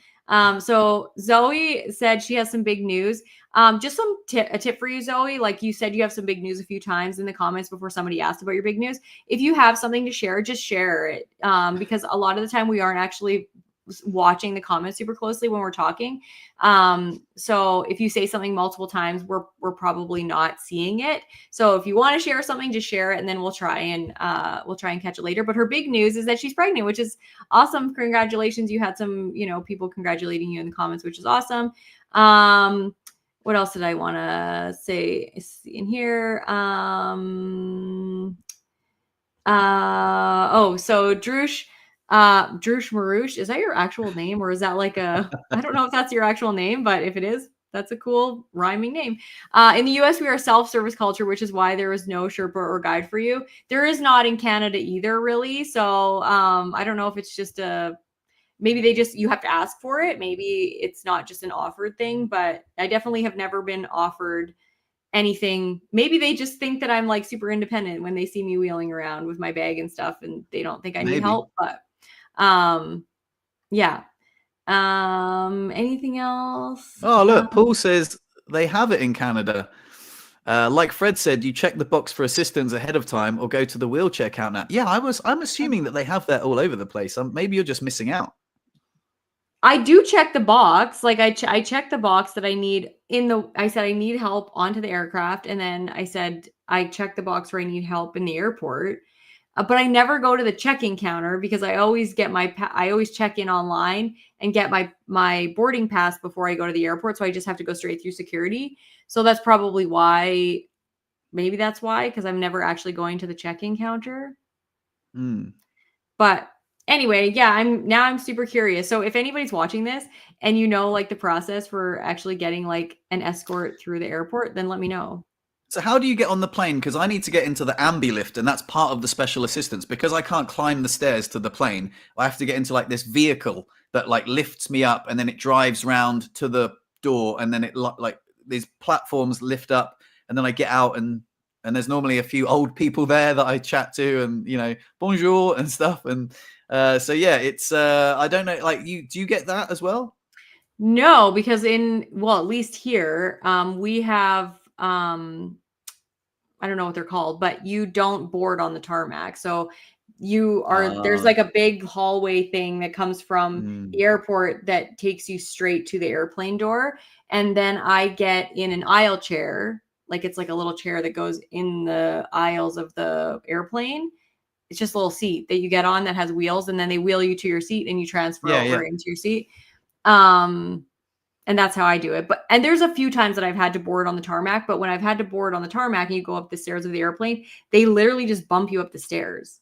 So Zoe said she has some big news. Just a tip for you, Zoe. Like you said, you have some big news a few times in the comments before somebody asked about your big news. If you have something to share, just share it. Because a lot of the time we aren't actually watching the comments super closely when we're talking. So if you say something multiple times, we're probably not seeing it. So if you want to share something, just share it and then we'll try and catch it later. But her big news is that she's pregnant, which is awesome. Congratulations. You had some, people congratulating you in the comments, which is awesome. What else did I want to say in here? So Drush Marush, is that your actual name or is that like I don't know if that's your actual name, but if it is, that's a cool rhyming name. In the US, we are a self-service culture, which is why there is no Sherpa or guide for you. There is not in Canada either, really. So I don't know if it's just maybe you have to ask for it. Maybe it's not just an offered thing, but I definitely have never been offered anything. Maybe they just think that I'm like super independent when they see me wheeling around with my bag and stuff and they don't think I need help, but anything else? Oh, look, Paul says they have it in Canada. Like Fred said, you check the box for assistance ahead of time or go to the wheelchair counter. Yeah, I'm assuming that they have that all over the place. Maybe you're just missing out. I do check the box. Like I check the box that I need I said I need help onto the aircraft. And then I said, I check the box where I need help in the airport. But I never go to the check-in counter because I always get I always check in online and get my boarding pass before I go to the airport. So I just have to go straight through security. So that's probably why, maybe that's why, because I'm never actually going to the check-in counter. But anyway, yeah, I'm super curious. So if anybody's watching this and you know like the process for actually getting like an escort through the airport, then let me know. So how do you get on the plane? Because I need to get into the ambi lift, and that's part of the special assistance. Because I can't climb the stairs to the plane, I have to get into like this vehicle that like lifts me up, and then it drives round to the door, and then it like these platforms lift up, and then I get out, and there's normally a few old people there that I chat to, and you know, bonjour and stuff, and so yeah, it's I don't know, like do you get that as well? No, because at least here, we have I don't know what they're called, but you don't board on the tarmac. So there's like a big hallway thing that comes from the airport that takes you straight to the airplane door. And then I get in an aisle chair, like it's like a little chair that goes in the aisles of the airplane. It's just a little seat that you get on that has wheels, and then they wheel you to your seat and you transfer over into your seat. And that's how I do it. And there's a few times that I've had to board on the tarmac, but when I've had to board on the tarmac and you go up the stairs of the airplane, they literally just bump you up the stairs.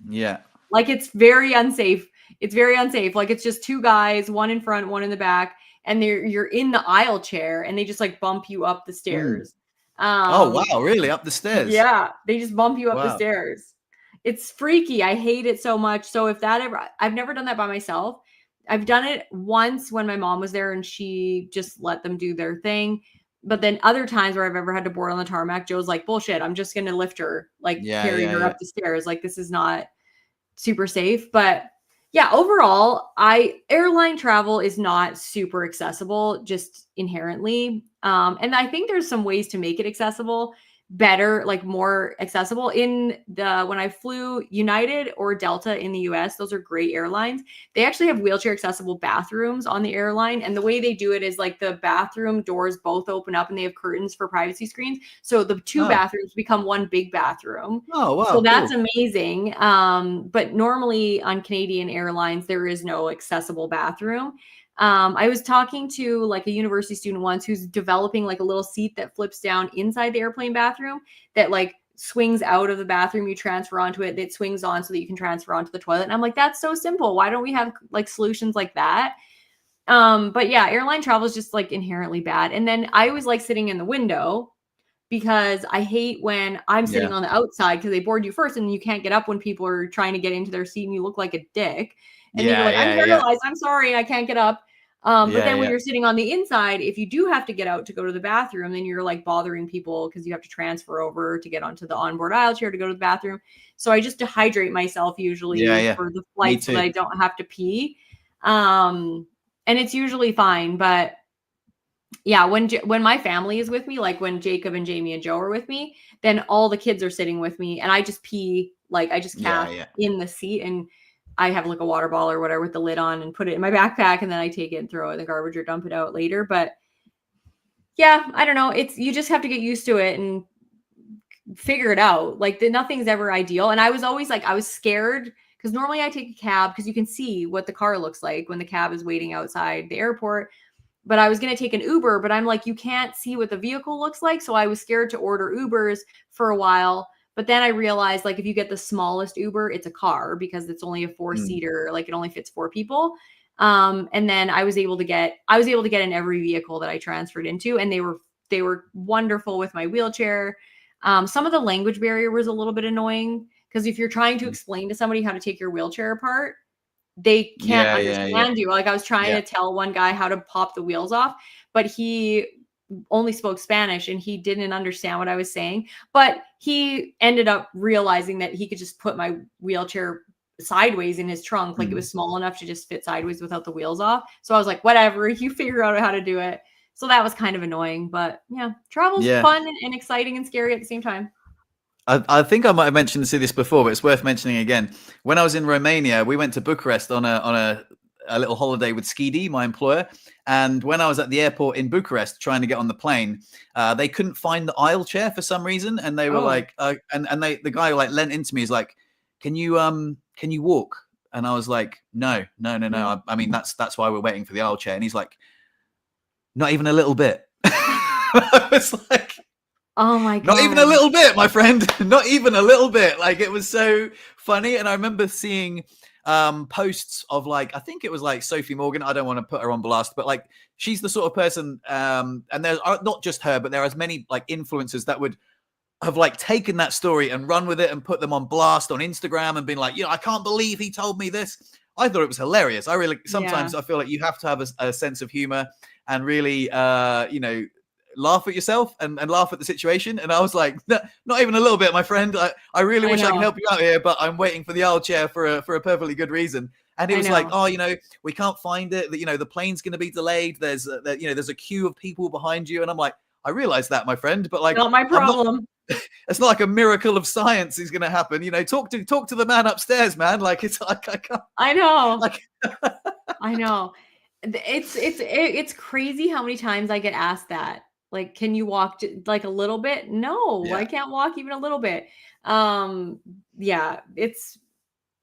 Yeah. Like it's very unsafe. It's very unsafe. Like it's just two guys, one in front, one in the back, and you're in the aisle chair and they just like bump you up the stairs. Oh, wow. Really? Up the stairs? Yeah. They just bump you up the Wow. stairs. It's freaky. I hate it so much. So I've never done that by myself. I've done it once when my mom was there and she just let them do their thing. But then other times where I've ever had to board on the tarmac, Joe's like, bullshit, I'm just going to lift her, like carry her up the stairs. Like this is not super safe. But yeah, overall, airline travel is not super accessible just inherently. And I think there's some ways to make it accessible better, like more accessible. When I flew United or Delta in the US, those are great airlines. They actually have wheelchair accessible bathrooms on the airline. And the way they do it is like the bathroom doors both open up and they have curtains for privacy screens. So the two bathrooms become one big bathroom. Oh, wow. So that's amazing. But normally on Canadian airlines, there is no accessible bathroom. I was talking to like a university student once who's developing like a little seat that flips down inside the airplane bathroom that like swings out of the bathroom. You transfer onto it, it swings on so that you can transfer onto the toilet. And I'm like, that's so simple. Why don't we have like solutions like that? But yeah, airline travel is just like inherently bad. And then I always like sitting in the window because I hate when I'm sitting on the outside because they board you first and you can't get up when people are trying to get into their seat and you look like a dick. And then you're like, I'm paralyzed. I'm sorry, I can't get up. But then when you're sitting on the inside, if you do have to get out to go to the bathroom, then you're like bothering people because you have to transfer over to get onto the onboard aisle chair to go to the bathroom. So I just dehydrate myself usually for the flight so that I don't have to pee. And it's usually fine. But yeah, when my family is with me, like when Jacob and Jamie and Joe are with me, then all the kids are sitting with me and I just pee, like I just in the seat and I have like a water bottle or whatever with the lid on and put it in my backpack and then I take it and throw it in the garbage or dump it out later. But yeah, I don't know. You just have to get used to it and figure it out. Like nothing's ever ideal. And I was always like, I was scared because normally I take a cab because you can see what the car looks like when the cab is waiting outside the airport. But I was going to take an Uber, but I'm like, you can't see what the vehicle looks like. So I was scared to order Ubers for a while. But then I realized, like, if you get the smallest Uber, it's a car because it's only a 4-seater, like it only fits 4 people. And then I was able to get in every vehicle that I transferred into, and they were wonderful with my wheelchair. Some of the language barrier was a little bit annoying because if you're trying to explain to somebody how to take your wheelchair apart, they can't understand you. Like I was trying to tell one guy how to pop the wheels off, but he only spoke Spanish and he didn't understand what I was saying, but he ended up realizing that he could just put my wheelchair sideways in his trunk. Like it was small enough to just fit sideways without the wheels off. So I was like, whatever, you figure out how to do it. So that was kind of annoying, but yeah, travel's fun and exciting and scary at the same time. I think I might have mentioned this before, but it's worth mentioning again. When I was in Romania, we went to Bucharest on a a little holiday with Skidi, my employer. And when I was at the airport in Bucharest trying to get on the plane, they couldn't find the aisle chair for some reason. And they were like, the guy like leant into me, he's like, can you walk? And I was like, no. I mean, that's why we're waiting for the aisle chair. And he's like, not even a little bit. I was like, oh my God. Not even a little bit, my friend. Not even a little bit. Like, it was so funny. And I remember seeing posts of like, I think it was like Sophie Morgan. I don't want to put her on blast, but like, she's the sort of person, and there's not just her, but there are as many like influencers that would have like taken that story and run with it and put them on blast on Instagram and been like, I can't believe he told me this. I thought it was hilarious. I really, sometimes I feel like you have to have a sense of humor and really, laugh at yourself and laugh at the situation. And I was like, not even a little bit, my friend. I really wish I could help you out here, but I'm waiting for the aisle chair for a perfectly good reason. And he was like, oh, we can't find it. The plane's going to be delayed. There's a queue of people behind you. And I'm like, I realize that, my friend, but like, not my problem. It's not like a miracle of science is going to happen. Talk to the man upstairs, man. Like, it's like, I can't. I know. Like, I know. It's crazy how many times I get asked that. Like, can you walk like a little bit? No, I can't walk even a little bit. Yeah, it's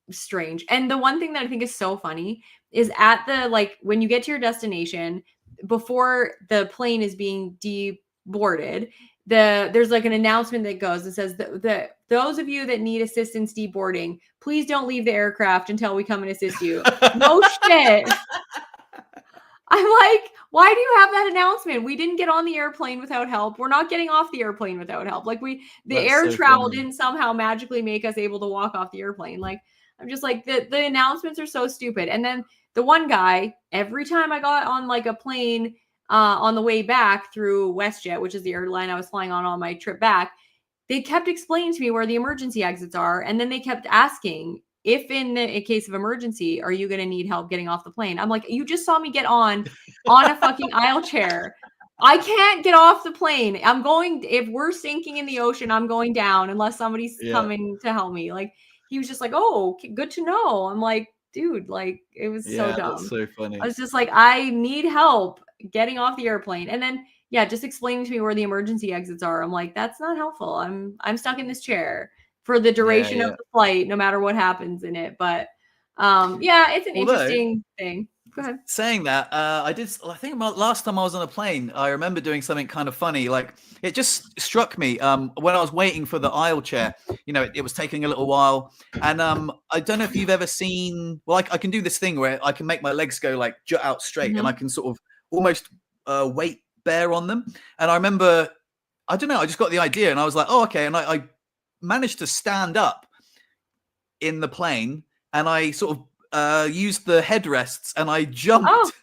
strange. And the one thing that I think is so funny is at the, like, when you get to your destination, before the plane is being deboarded, there's like an announcement that goes and says that those of you that need assistance deboarding, please don't leave the aircraft until we come and assist you. No shit. I'm like, why do you have that announcement? We didn't get on the airplane without help. We're not getting off the airplane without help. Like, the air travel didn't somehow magically make us able to walk off the airplane. Like, I'm just like, the announcements are so stupid. And then the one guy, every time I got on like a plane on the way back through WestJet, which is the airline I was flying on my trip back, they kept explaining to me where the emergency exits are. And then they kept asking, if in a case of emergency, are you going to need help getting off the plane? I'm like, you just saw me get on a fucking aisle chair. I can't get off the plane. If we're sinking in the ocean, I'm going down unless somebody's coming to help me. Like, he was just like, oh, good to know. I'm like, dude, like, it was so dumb. That's so funny. I was just like, I need help getting off the airplane. And then, just explaining to me where the emergency exits are. I'm like, that's not helpful. I'm stuck in this chair for the duration of the flight, no matter what happens in it. But it's an interesting thing. Go ahead. Saying that, I think last time I was on a plane, I remember doing something kind of funny. Like, it just struck me when I was waiting for the aisle chair, it was taking a little while. And I don't know if you've ever seen, I can do this thing where I can make my legs go like jut out straight, and I can sort of almost weight bear on them. And I remember, I don't know, I just got the idea and I was like, oh, okay. And I managed to stand up in the plane, and I sort of used the headrests, and I jumped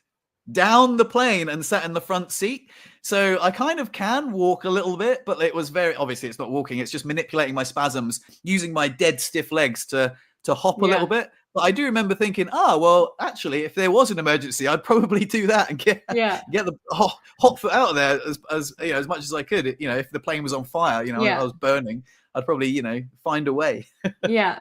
down the plane and sat in the front seat. So I kind of can walk a little bit, but it was obviously it's not walking. It's just manipulating my spasms, using my dead stiff legs to hop a little bit. But I do remember thinking, actually, if there was an emergency, I'd probably do that and get the hot foot out of there as much as I could. If the plane was on fire, I was burning, I'd probably, find a way. Yeah.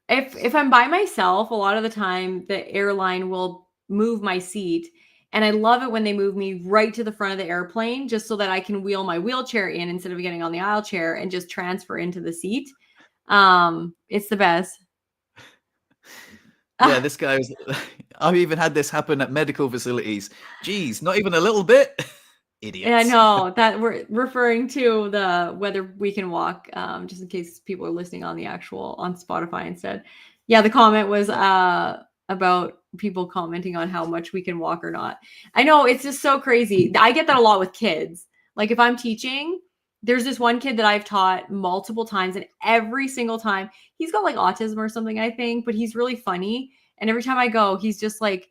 If I'm by myself, a lot of the time the airline will move my seat. And I love it when they move me right to the front of the airplane, just so that I can wheel my wheelchair in instead of getting on the aisle chair and just transfer into the seat. It's the best. Yeah, this guy was, I've even had this happen at medical facilities. Geez, not even a little bit. Idiots. Yeah, I know that we're referring to the whether we can walk, just in case people are listening on Spotify instead. Yeah, the comment was about people commenting on how much we can walk or not. I know, it's just so crazy. I get that a lot with kids. Like, if I'm teaching, there's this one kid that I've taught multiple times, and every single time he's got like autism or something, I think, but he's really funny. And every time I go, he's just like,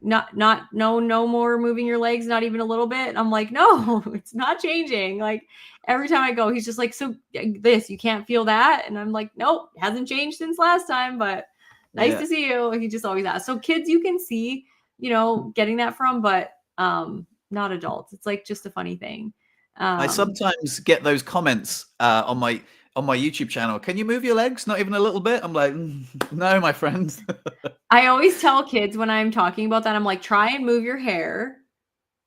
no more moving your legs, not even a little bit. And I'm like, no, it's not changing. Like, every time I go, he's just like, so this, you can't feel that. And I'm like, nope, hasn't changed since last time, but nice to see you. He just always asks. So kids, you can see, getting that from, but not adults. It's like just a funny thing. I sometimes get those comments on my on my YouTube channel, can you move your legs? Not even a little bit. I'm like, no, my friend. I always tell kids when I'm talking about that, I'm like, try and move your hair.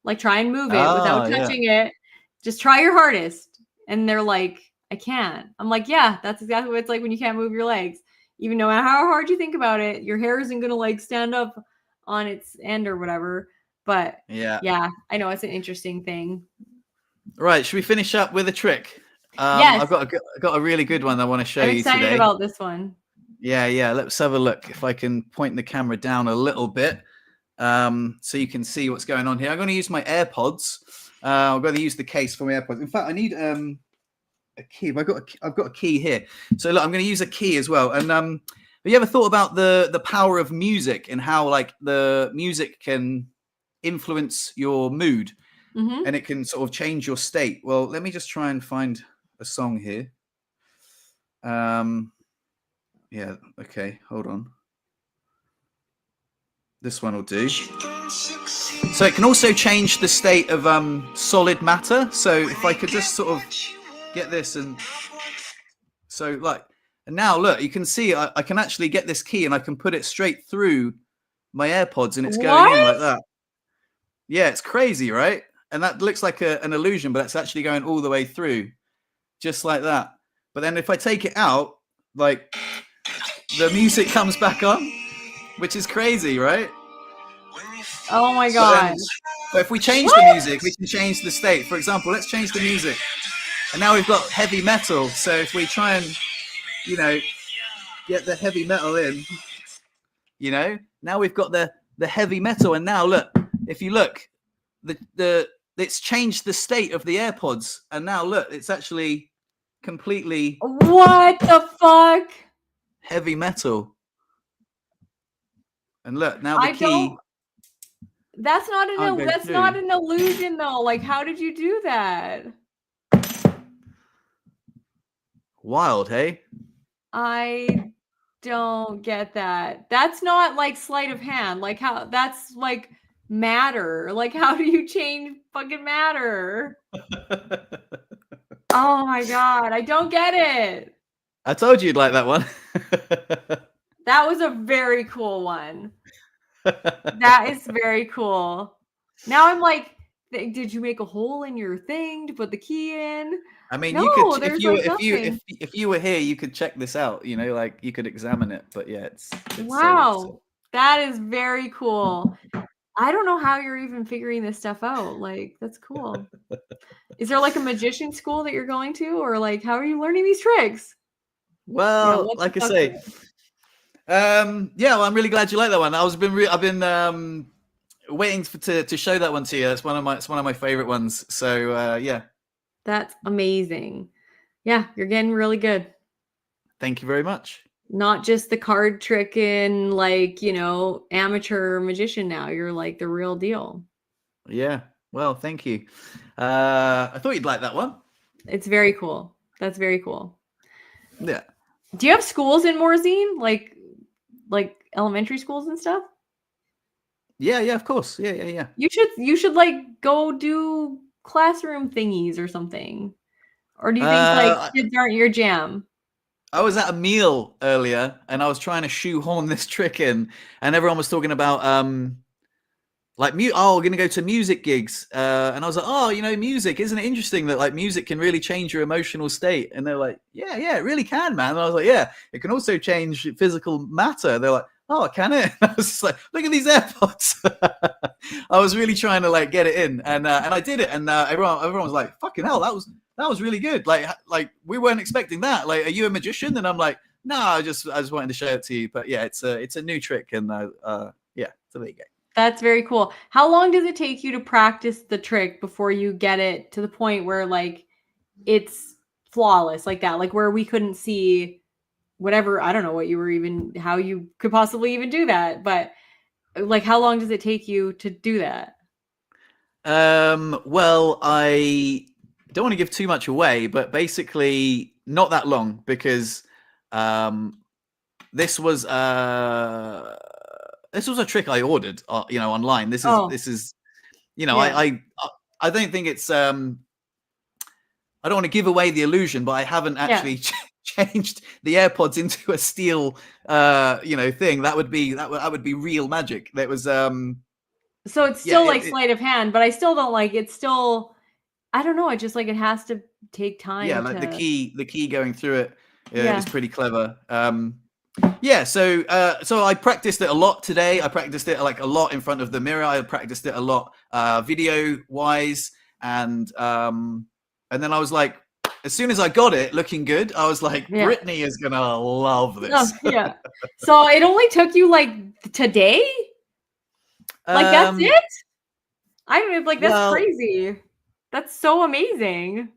Like, try and move it without Yeah. touching it. Just try your hardest. And they're like, I can't. I'm like, yeah, that's exactly what it's like when you can't move your legs. Even no matter how hard you think about it, your hair isn't going to like stand up on its end or whatever. But yeah, I know it's an interesting thing. Right. Should we finish up with a trick? Yes. I've got a really good one I want to show I'm you excited today. about this one. Yeah. Let's have a look. If I can point the camera down a little bit, so you can see what's going on here. I'm going to use my AirPods. I'm going to use the case for my AirPods. In fact, I need a key. I've got a key here. So look, I'm going to use a key as well. And have you ever thought about the power of music and how like the music can influence your mood? And it can sort of change your state. Well, let me just try and find a song here. Yeah, okay, hold on. This one will do. So it can also change the state of solid matter. So if I could just sort of get this, and so like, and now look, you can see I can actually get this key and I can put it straight through my AirPods and it's going in like that. Yeah, it's crazy, right? And that looks like an illusion, but it's actually going all the way through, just like that. But then if I take it out, like the music comes back on, which is crazy, right? Oh my God. But if we change the music, we can change the state. For example, let's change the music. And now we've got heavy metal. So if we try and, get the heavy metal in, now we've got the heavy metal. And now look, if you look, it's changed the state of the AirPods, and now look, it's actually completely what the fuck heavy metal. And look, now the key. That's not an illusion though. Like, how did you do that? Wild, hey? I don't get that. That's not like sleight of hand. Like how that's like matter. Like, how do you change fucking matter? Oh my God, I don't get it. I told you you'd like that one. That was a very cool one. That is very cool. Now I'm like, did you make a hole in your thing to put the key in? I mean, no, you could if you were here, you could check this out. Like you could examine it. But yeah, it's wow. That is very cool. I don't know how you're even figuring this stuff out. Like, that's cool. Is there like a magician school that you're going to, or like how are you learning these tricks? Well, like I say, well, I'm really glad you like that one. I've been waiting to show that one to you. It's one of my favorite ones. So yeah. That's amazing. Yeah, you're getting really good. Thank you very much. Not just the card tricking, like, amateur magician now. You're like the real deal. Yeah. Well, thank you. I thought you'd like that one. It's very cool. That's very cool. Yeah. Do you have schools in Morzine? Like elementary schools and stuff? Yeah, of course. Yeah. You should like go do classroom thingies or something. Or do you think like kids aren't your jam? I was at a meal earlier and I was trying to shoehorn this trick in, and everyone was talking about we're gonna go to music gigs, and I was like, music, isn't it interesting that like music can really change your emotional state? And they're like, yeah, it really can, man. And I was like, yeah, it can also change physical matter. They're like, oh, can it? And I was just like, look at these AirPods. I was really trying to like get it in, and I did it, and everyone was like, fucking hell, that was really good. Like we weren't expecting that. Like, are you a magician? And I'm like, no, I just wanted to show it to you. But yeah, it's a new trick, and yeah, so there you go. That's very cool. How long does it take you to practice the trick before you get it to the point where like it's flawless like that? Like where we couldn't see whatever, I don't know how you could possibly even do that, but like how long does it take you to do that? Well, I don't want to give too much away, but basically not that long, because this was a trick I ordered, online. This is, I don't think it's, I don't want to give away the illusion, but I haven't actually changed the AirPods into a steel, thing, that would be real magic. That was, So it's yeah, still like sleight of hand, but I still don't like it's still. I don't know. It just like it has to take yeah, time like to. the key going through it is Yeah. pretty clever. Yeah, so I practiced it a lot today. I practiced it like a lot in front of the mirror. I practiced it a lot video wise, and then I was like, as soon as I got it looking good, I was like, Yeah. Brittney is gonna love Oh, this. yeah. So it only took you like today? Like that's um, it? I don't know, like that's well, crazy. That's so amazing.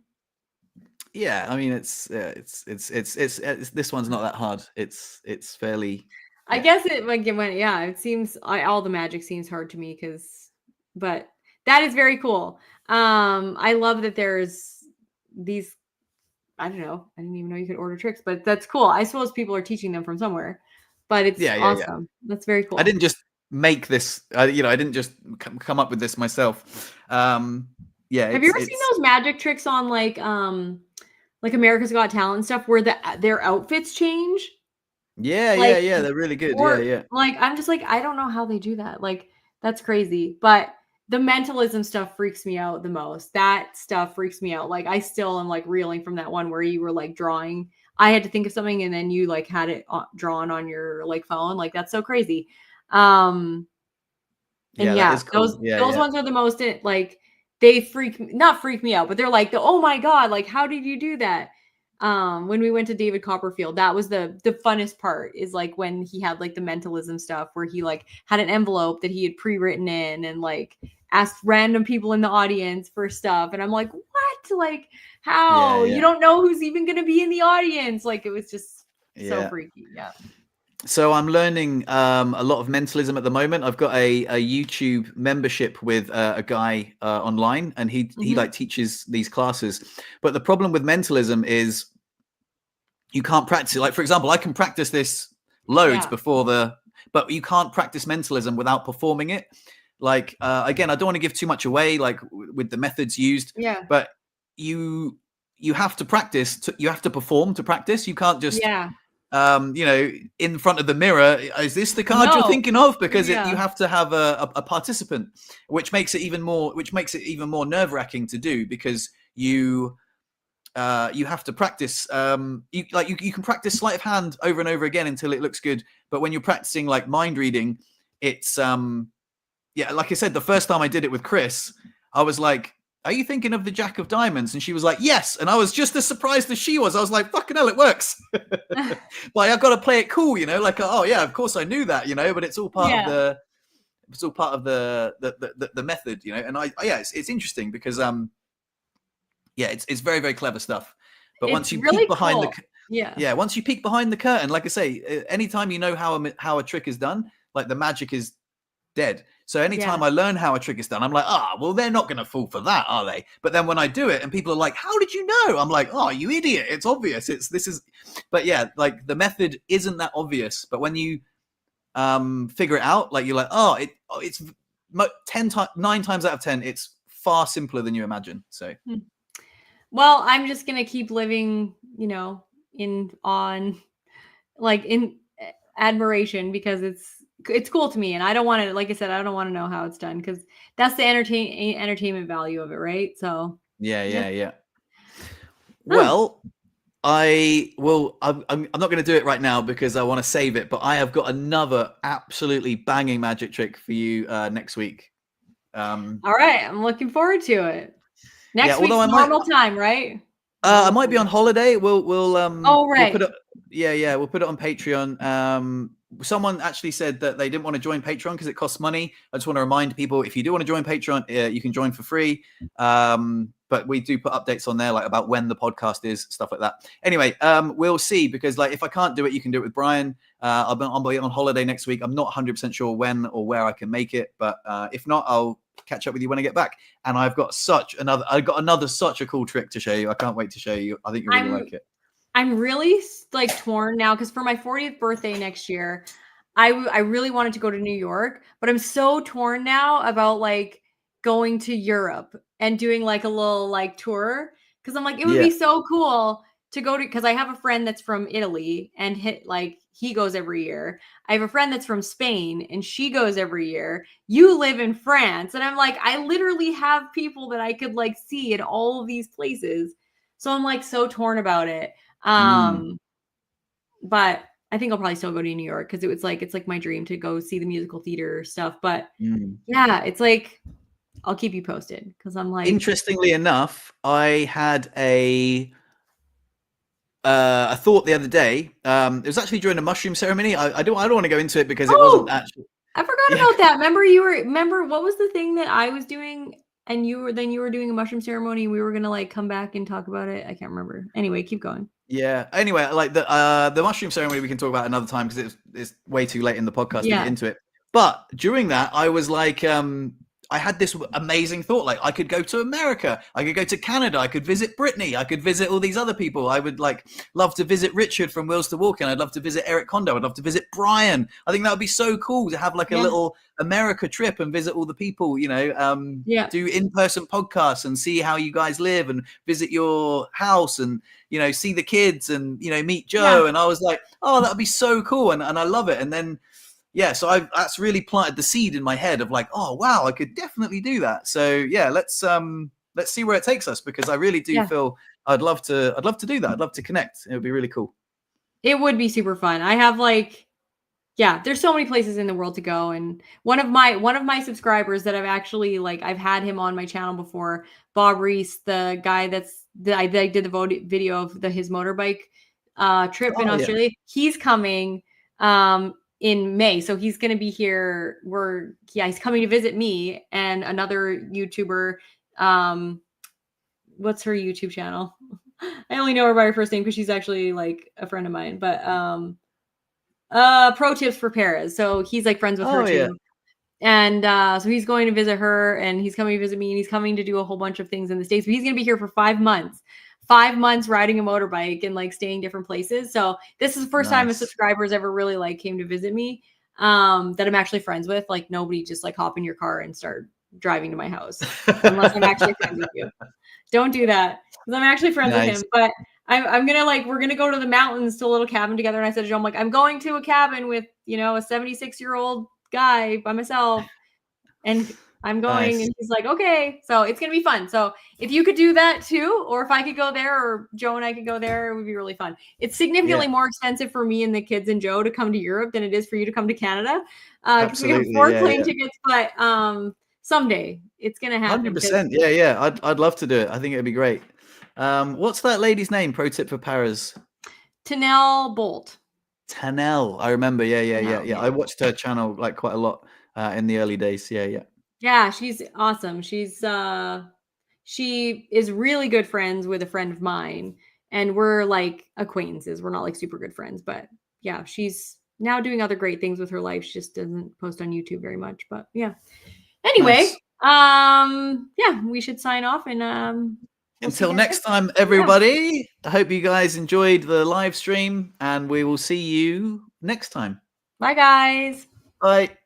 yeah, I mean, it's this one's not that hard. It's fairly, I yeah. guess it like it went, yeah, it seems all the magic seems hard to me but that is very cool. I love that there's these I don't know. I didn't even know you could order tricks, but that's cool. I suppose people are teaching them from somewhere, but it's Yeah, yeah, yeah. awesome. That's very I cool. didn't just make this. I didn't just come up with this myself. Yeah, Have you ever seen it's those magic tricks on like America's Got Talent and stuff where their outfits change? yeah, yeah, Like yeah. They're really good. Yeah, or yeah, like I'm just like I don't know how they do that. Like that's crazy. But the mentalism stuff freaks me out the most. That stuff freaks me out. Like I still am like reeling from that one where you were like drawing. I had to think of something and then you like had it drawn on your like phone. Like that's so crazy. Um and yeah. That yeah, is cool. Yeah, those yeah, ones are the most like they not freak me out, but they're like oh my god, like how did you do that? When we went to David Copperfield, that was the funnest part is like when he had like the mentalism stuff where he like had an envelope that he had pre-written in and like asked random people in the audience for stuff. And I'm like, what? Like yeah, how? You yeah, don't know who's even gonna be in the audience. Like it was just so yeah. freaky. Yeah. So I'm learning a lot of mentalism at the moment. I've got a YouTube membership with a guy online, and he Hmm. like teaches these classes. But the problem with mentalism is you can't practice it. Like, for example, I can practice this loads Yeah. before but you can't practice mentalism without performing it. Like, again, I don't want to give too much away, like with the methods used, Yeah. but you have to practice. You have to perform to practice. You can't just, Yeah. in front of the mirror. Is this the card you're No. thinking of? Because you Yeah. have to have a participant, which makes it even more nerve wracking to do because you have to practice. You can practice sleight of hand over and over again until it looks good. But when you're practicing like mind reading, it's yeah. Like I said, the first time I did it with Chris, I was like, "Are you thinking of the Jack of Diamonds?" And she was like, "Yes." And I was just as surprised as she was. I was like, "Fucking hell, it works!" But I've got to play it cool, like, oh yeah, of course I knew that, but it's all part of Yeah. the method, And yeah, it's interesting because yeah, it's very, very clever stuff. But once It's you peek really behind cool. Yeah. once you peek behind the curtain, like I say, anytime you know how a trick is done, like the magic is dead. So Yeah. anytime I learn how a trick is done, I'm like, well, they're not going to fall for that, are they? But then when I do it and people are like, how did you know? I'm like, oh, you idiot. It's obvious. But yeah, like the method isn't that obvious. But when you figure it out, like you're like, it's 9 times out of 10, it's far simpler than you imagine. So. Hmm. Well, I'm just gonna keep living, in on like in admiration because it's cool to me, and I don't want to, like I said, I don't want to know how it's done because that's the entertainment value of it, right? So Yeah, yeah. yeah, yeah. Huh. Well, I will. I'm not going to do it right now because I want to save it. But I have got another absolutely banging magic trick for you next week. All right, I'm looking forward to it. Yeah, Next although week's normal time, right? I Normal might be on time. holiday. Oh, We'll put right. it. Yeah, we'll put it on Patreon. Someone actually said that they didn't want to join Patreon because it costs money. I just want to remind people, if you do want to join Patreon, you can join for free. But we do put updates on there, like about when the podcast is, stuff like that. Anyway, we'll see, because like if I can't do it, you can do it with Brian. I'll be on holiday next week. I'm not 100% sure when or where I can make it, but if not, I'll catch up with you when I get back. And I've got another such a cool trick to show you. I can't wait to show you. I think you'll really like it. I'm really like torn now because for my 40th birthday next year, I really wanted to go to New York, but I'm so torn now about like going to Europe and doing like a little like tour because I'm like it would Yeah. be so cool to go to, because I have a friend that's from Italy and he goes every year. I have a friend that's from Spain and she goes every year. You live in France. And I'm like, I literally have people that I could like see in all of these places. So I'm like so torn about it. But I think I'll probably still go to New York because it's like my dream to go see the musical theater stuff. But yeah, it's like, I'll keep you posted because I'm like. Interestingly enough, I had a thought the other day. It was actually during a mushroom ceremony. I don't want to go into it because it wasn't actually. I forgot about that. Remember what was the thing that I was doing and you were doing a mushroom ceremony and we were gonna like come back and talk about it? I can't remember. Anyway, keep going. Yeah. Anyway, like the mushroom ceremony we can talk about another time because it's way too late in the podcast to get into it. But during that, I was like, I had this amazing thought, like I could go to America, I could go to Canada, I could visit Brittney, I could visit all these other people. I would like love to visit Richard from Wheels to Walk In. I'd love to visit Eric Kondo. I'd love to visit Brian. I think that would be so cool to have like a little America trip and visit all the people, you know, do in-person podcasts and see how you guys live and visit your house and, you know, see the kids and, you know, meet Joe. And I was like, oh, that'd be so cool. And I love it. And then, yeah, so that's really planted the seed in my head of like, oh wow, I could definitely do that. So yeah, let's see where it takes us because I really do feel I'd love to do that. I'd love to connect. It would be really cool. It would be super fun. I have like, there's so many places in the world to go. And one of my subscribers that I've actually like, I've had him on my channel before, Bob Reese, the guy I did the video of his motorbike trip in Australia. He's coming in May. So he's going to be here. He's coming to visit me and another YouTuber. What's her YouTube channel? I only know her by her first name because she's actually like a friend of mine, but Pro Tips for Paris. So he's like friends with her too. And so he's going to visit her and he's coming to visit me and he's coming to do a whole bunch of things in the States, but he's going to be here for 5 months. 5 months riding a motorbike and like staying different places. So this is the first time a subscriber's ever really like came to visit me that I'm actually friends with. Like nobody just like hop in your car and start driving to my house unless I'm actually friends with you. Don't do that because I'm actually friends with him. But I'm gonna we're gonna go to the mountains to a little cabin together. And I said to Joe, I'm like, I'm going to a cabin with, you know, a 76-year-old guy by myself. And I'm going and he's like, okay. So it's going to be fun. So if you could do that too, or if I could go there or Joe and I could go there, it would be really fun. It's significantly more expensive for me and the kids and Joe to come to Europe than it is for you to come to Canada. Because we have 4 plane tickets, but someday it's going to happen. 100%. Yeah. I'd love to do it. I think it'd be great. What's that lady's name? Pro tip for Paris. Tanel Bolt. Tanel. I remember. Yeah. I watched her channel like quite a lot in the early days. Yeah, she's awesome. She is really good friends with a friend of mine, and we're like acquaintances. We're not like super good friends, but yeah, she's now doing other great things with her life. She just doesn't post on YouTube very much, but yeah. Anyway, we should sign off and until next time, everybody. I hope you guys enjoyed the live stream, and we will see you next time. Bye, guys. Bye.